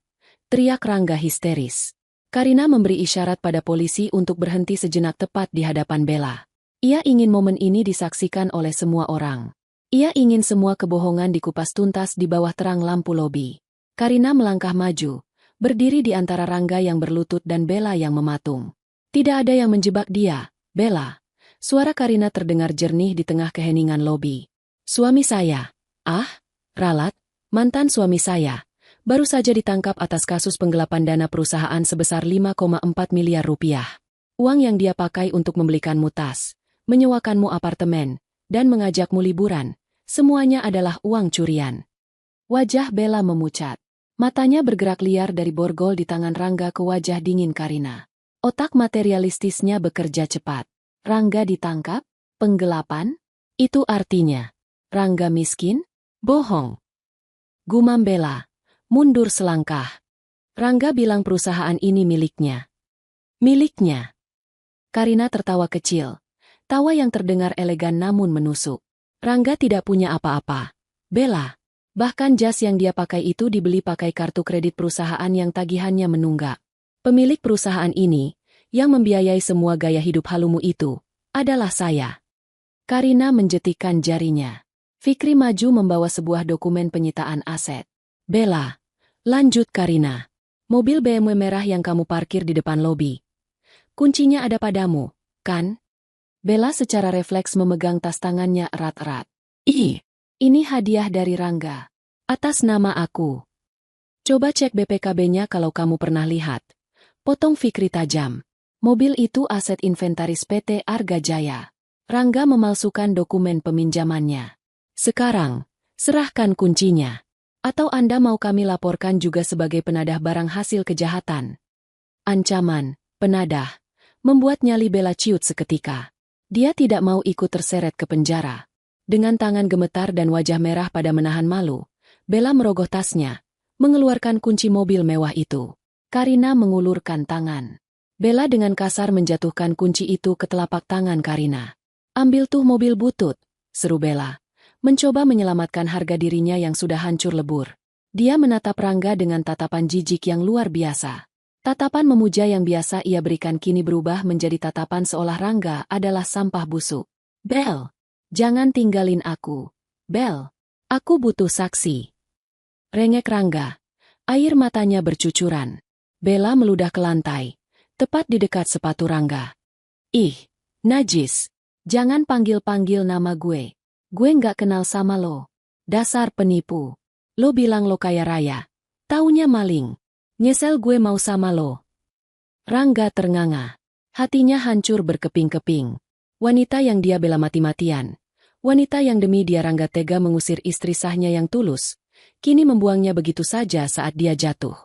Teriak Rangga histeris. Karina memberi isyarat pada polisi untuk berhenti sejenak tepat di hadapan Bella. Ia ingin momen ini disaksikan oleh semua orang. Ia ingin semua kebohongan dikupas tuntas di bawah terang lampu lobi. Karina melangkah maju, berdiri di antara Rangga yang berlutut dan Bella yang mematung. Tidak ada yang menjebak dia, Bella. Suara Karina terdengar jernih di tengah keheningan lobi. Suami saya. Ah, ralat, mantan suami saya. Baru saja ditangkap atas kasus penggelapan dana perusahaan sebesar 5,4 miliar rupiah. Uang yang dia pakai untuk membelikanmu tas, menyewakanmu apartemen, dan mengajakmu liburan, semuanya adalah uang curian. Wajah Bella memucat. Matanya bergerak liar dari borgol di tangan Rangga ke wajah dingin Karina. Otak materialistisnya bekerja cepat. Rangga ditangkap? Penggelapan? Itu artinya Rangga miskin? Bohong. Gumam Bella. Mundur selangkah. Rangga bilang perusahaan ini miliknya. Miliknya. Karina tertawa kecil. Tawa yang terdengar elegan namun menusuk. Rangga tidak punya apa-apa. Bella. Bahkan jas yang dia pakai itu dibeli pakai kartu kredit perusahaan yang tagihannya menunggak. Pemilik perusahaan ini, yang membiayai semua gaya hidup halumu itu, adalah saya. Karina menjetikkan jarinya. Fikri maju membawa sebuah dokumen penyitaan aset. Bella. Lanjut Karina. Mobil BMW merah yang kamu parkir di depan lobi. Kuncinya ada padamu, kan? Bella secara refleks memegang tas tangannya erat-erat. Ih, ini hadiah dari Rangga. Atas nama aku. Coba cek BPKB-nya kalau kamu pernah lihat. Potong Fikri tajam. Mobil itu aset inventaris PT Arga Jaya. Rangga memalsukan dokumen peminjamannya. Sekarang, serahkan kuncinya. Atau Anda mau kami laporkan juga sebagai penadah barang hasil kejahatan. Ancaman, penadah, membuat nyali Bella ciut seketika. Dia tidak mau ikut terseret ke penjara. Dengan tangan gemetar dan wajah merah pada menahan malu, Bella merogoh tasnya, mengeluarkan kunci mobil mewah itu. Karina mengulurkan tangan. Bella dengan kasar menjatuhkan kunci itu ke telapak tangan Karina. Ambil tuh mobil butut, seru Bella. Mencoba menyelamatkan harga dirinya yang sudah hancur lebur. Dia menatap Rangga dengan tatapan jijik yang luar biasa. Tatapan memuja yang biasa ia berikan kini berubah menjadi tatapan seolah Rangga adalah sampah busuk. Bel, jangan tinggalin aku. Bel, aku butuh saksi. Rengek Rangga. Air matanya bercucuran. Bella meludah ke lantai, tepat di dekat sepatu Rangga. Ih, najis. Jangan panggil-panggil nama gue. Gue nggak kenal sama lo. Dasar penipu. Lo bilang lo kaya raya. Taunya maling. Nyesel gue mau sama lo. Rangga ternganga. Hatinya hancur berkeping-keping. Wanita yang dia bela mati-matian. Wanita yang demi dia Rangga tega mengusir istri sahnya yang tulus. Kini membuangnya begitu saja saat dia jatuh.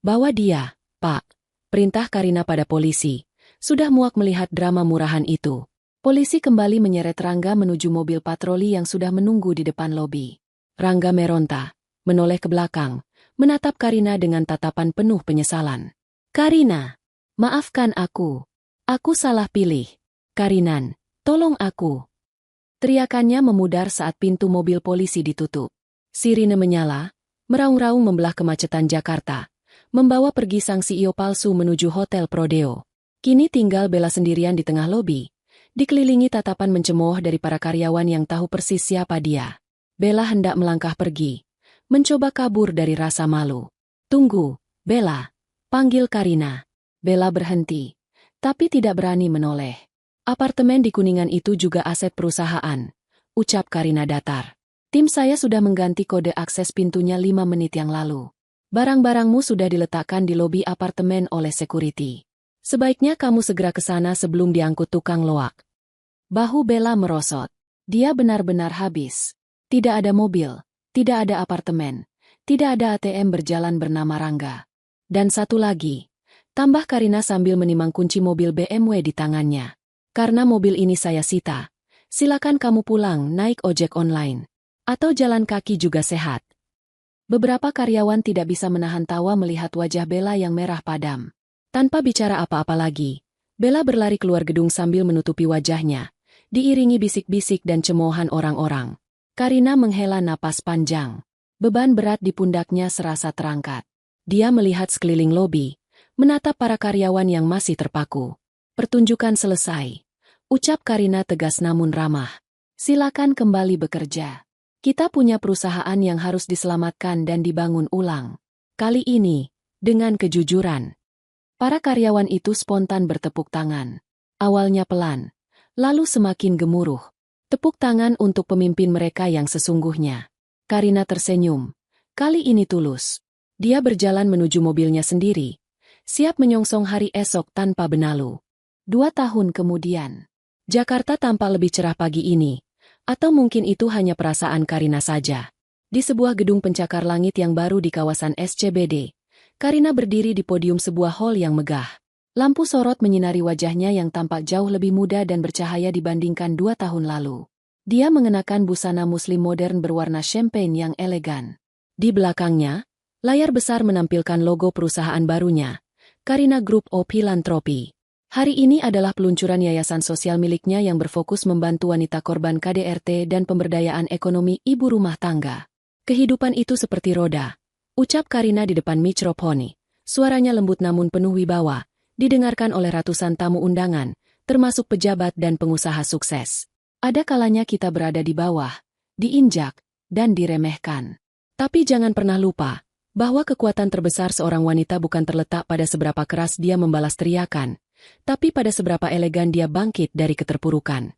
Bawa dia, Pak. Perintah Karina pada polisi. Sudah muak melihat drama murahan itu. Polisi kembali menyeret Rangga menuju mobil patroli yang sudah menunggu di depan lobi. Rangga meronta, menoleh ke belakang, menatap Karina dengan tatapan penuh penyesalan. Karina, maafkan aku. Aku salah pilih. Karinan, tolong aku. Teriakannya memudar saat pintu mobil polisi ditutup. Sirine menyala, meraung-raung membelah kemacetan Jakarta, membawa pergi sang CEO palsu menuju Hotel Prodeo. Kini tinggal Bella sendirian di tengah lobi. Dikelilingi tatapan mencemooh dari para karyawan yang tahu persis siapa dia. Bella hendak melangkah pergi, mencoba kabur dari rasa malu. Tunggu, Bella. Panggil Karina. Bella berhenti, tapi tidak berani menoleh. Apartemen di Kuningan itu juga aset perusahaan, ucap Karina datar. Tim saya sudah mengganti kode akses pintunya 5 menit yang lalu. Barang-barangmu sudah diletakkan di lobi apartemen oleh security. Sebaiknya kamu segera ke sana sebelum diangkut tukang loak. Bahu Bella merosot. Dia benar-benar habis. Tidak ada mobil, tidak ada apartemen, tidak ada ATM berjalan bernama Rangga. Dan satu lagi, tambah Karina sambil menimang kunci mobil BMW di tangannya. Karena mobil ini saya sita, silakan kamu pulang naik ojek online. Atau jalan kaki juga sehat. Beberapa karyawan tidak bisa menahan tawa melihat wajah Bella yang merah padam. Tanpa bicara apa-apa lagi, Bella berlari keluar gedung sambil menutupi wajahnya, diiringi bisik-bisik dan cemoohan orang-orang. Karina menghela napas panjang. Beban berat di pundaknya serasa terangkat. Dia melihat sekeliling lobi, menatap para karyawan yang masih terpaku. Pertunjukan selesai. Ucap Karina tegas namun ramah. Silakan kembali bekerja. Kita punya perusahaan yang harus diselamatkan dan dibangun ulang. Kali ini, dengan kejujuran. Para karyawan itu spontan bertepuk tangan. Awalnya pelan, lalu semakin gemuruh. Tepuk tangan untuk pemimpin mereka yang sesungguhnya. Karina tersenyum. Kali ini tulus. Dia berjalan menuju mobilnya sendiri, siap menyongsong hari esok tanpa benalu. 2 tahun kemudian, Jakarta tampak lebih cerah pagi ini. Atau mungkin itu hanya perasaan Karina saja. Di sebuah gedung pencakar langit yang baru di kawasan SCBD, Karina berdiri di podium sebuah hall yang megah. Lampu sorot menyinari wajahnya yang tampak jauh lebih muda dan bercahaya dibandingkan 2 tahun lalu. Dia mengenakan busana muslim modern berwarna champagne yang elegan. Di belakangnya, layar besar menampilkan logo perusahaan barunya, Karina Group of Philanthropy. Hari ini adalah peluncuran yayasan sosial miliknya yang berfokus membantu wanita korban KDRT dan pemberdayaan ekonomi ibu rumah tangga. Kehidupan itu seperti roda, ucap Karina di depan mikrofon. Suaranya lembut namun penuh wibawa, didengarkan oleh ratusan tamu undangan, termasuk pejabat dan pengusaha sukses. Ada kalanya kita berada di bawah, diinjak, dan diremehkan. Tapi jangan pernah lupa bahwa kekuatan terbesar seorang wanita bukan terletak pada seberapa keras dia membalas teriakan, tapi pada seberapa elegan dia bangkit dari keterpurukan.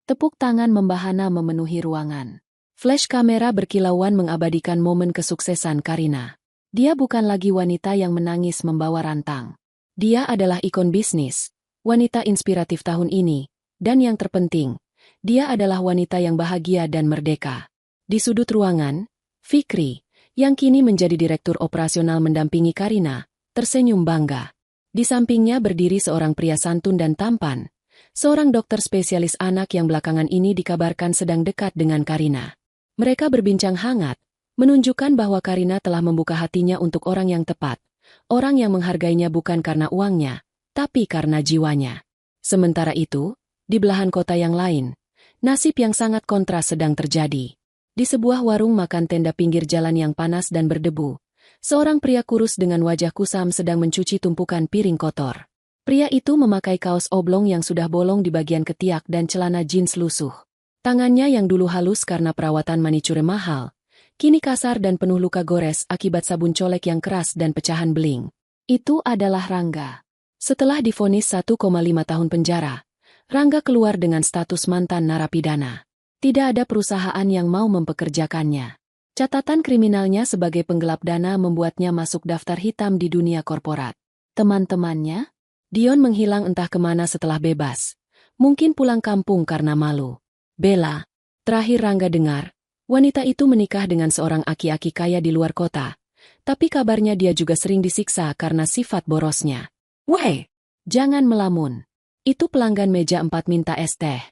Tepuk tangan membahana memenuhi ruangan. Flash kamera berkilauan mengabadikan momen kesuksesan Karina. Dia bukan lagi wanita yang menangis membawa rantang. Dia adalah ikon bisnis, wanita inspiratif tahun ini, dan yang terpenting, dia adalah wanita yang bahagia dan merdeka. Di sudut ruangan, Fikri, yang kini menjadi direktur operasional mendampingi Karina, tersenyum bangga. Di sampingnya berdiri seorang pria santun dan tampan, seorang dokter spesialis anak yang belakangan ini dikabarkan sedang dekat dengan Karina. Mereka berbincang hangat, menunjukkan bahwa Karina telah membuka hatinya untuk orang yang tepat, orang yang menghargainya bukan karena uangnya, tapi karena jiwanya. Sementara itu, di belahan kota yang lain, nasib yang sangat kontras sedang terjadi. Di sebuah warung makan tenda pinggir jalan yang panas dan berdebu, seorang pria kurus dengan wajah kusam sedang mencuci tumpukan piring kotor. Pria itu memakai kaos oblong yang sudah bolong di bagian ketiak dan celana jeans lusuh. Tangannya yang dulu halus karena perawatan manicure mahal, kini kasar dan penuh luka gores akibat sabun colek yang keras dan pecahan beling. Itu adalah Rangga. Setelah divonis 1,5 tahun penjara, Rangga keluar dengan status mantan narapidana. Tidak ada perusahaan yang mau mempekerjakannya. Catatan kriminalnya sebagai penggelap dana membuatnya masuk daftar hitam di dunia korporat. Teman-temannya? Dion menghilang entah kemana setelah bebas. Mungkin pulang kampung karena malu. Bella, terakhir Rangga dengar, wanita itu menikah dengan seorang aki-aki kaya di luar kota. Tapi kabarnya dia juga sering disiksa karena sifat borosnya. Weh, jangan melamun. Itu pelanggan meja 4 minta es teh.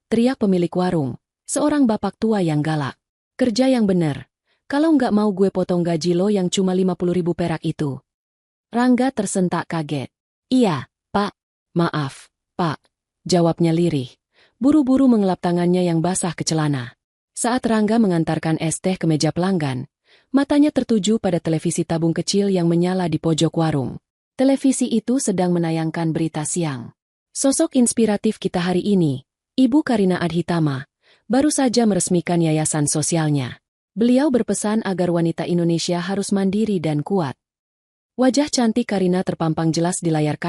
Teriak pemilik warung, seorang bapak tua yang galak. Kerja yang bener. Kalau nggak mau gue potong gaji lo yang cuma 50.000 perak itu. Rangga tersentak kaget. Iya, Pak. Maaf, Pak. Jawabnya lirih. Buru-buru mengelap tangannya yang basah ke celana. Saat Rangga mengantarkan es teh ke meja pelanggan, matanya tertuju pada televisi tabung kecil yang menyala di pojok warung. Televisi itu sedang menayangkan berita siang. Sosok inspiratif kita hari ini, Ibu Karina Adhitama, baru saja meresmikan yayasan sosialnya. Beliau berpesan agar wanita Indonesia harus mandiri dan kuat. Wajah cantik Karina terpampang jelas di layar kaca.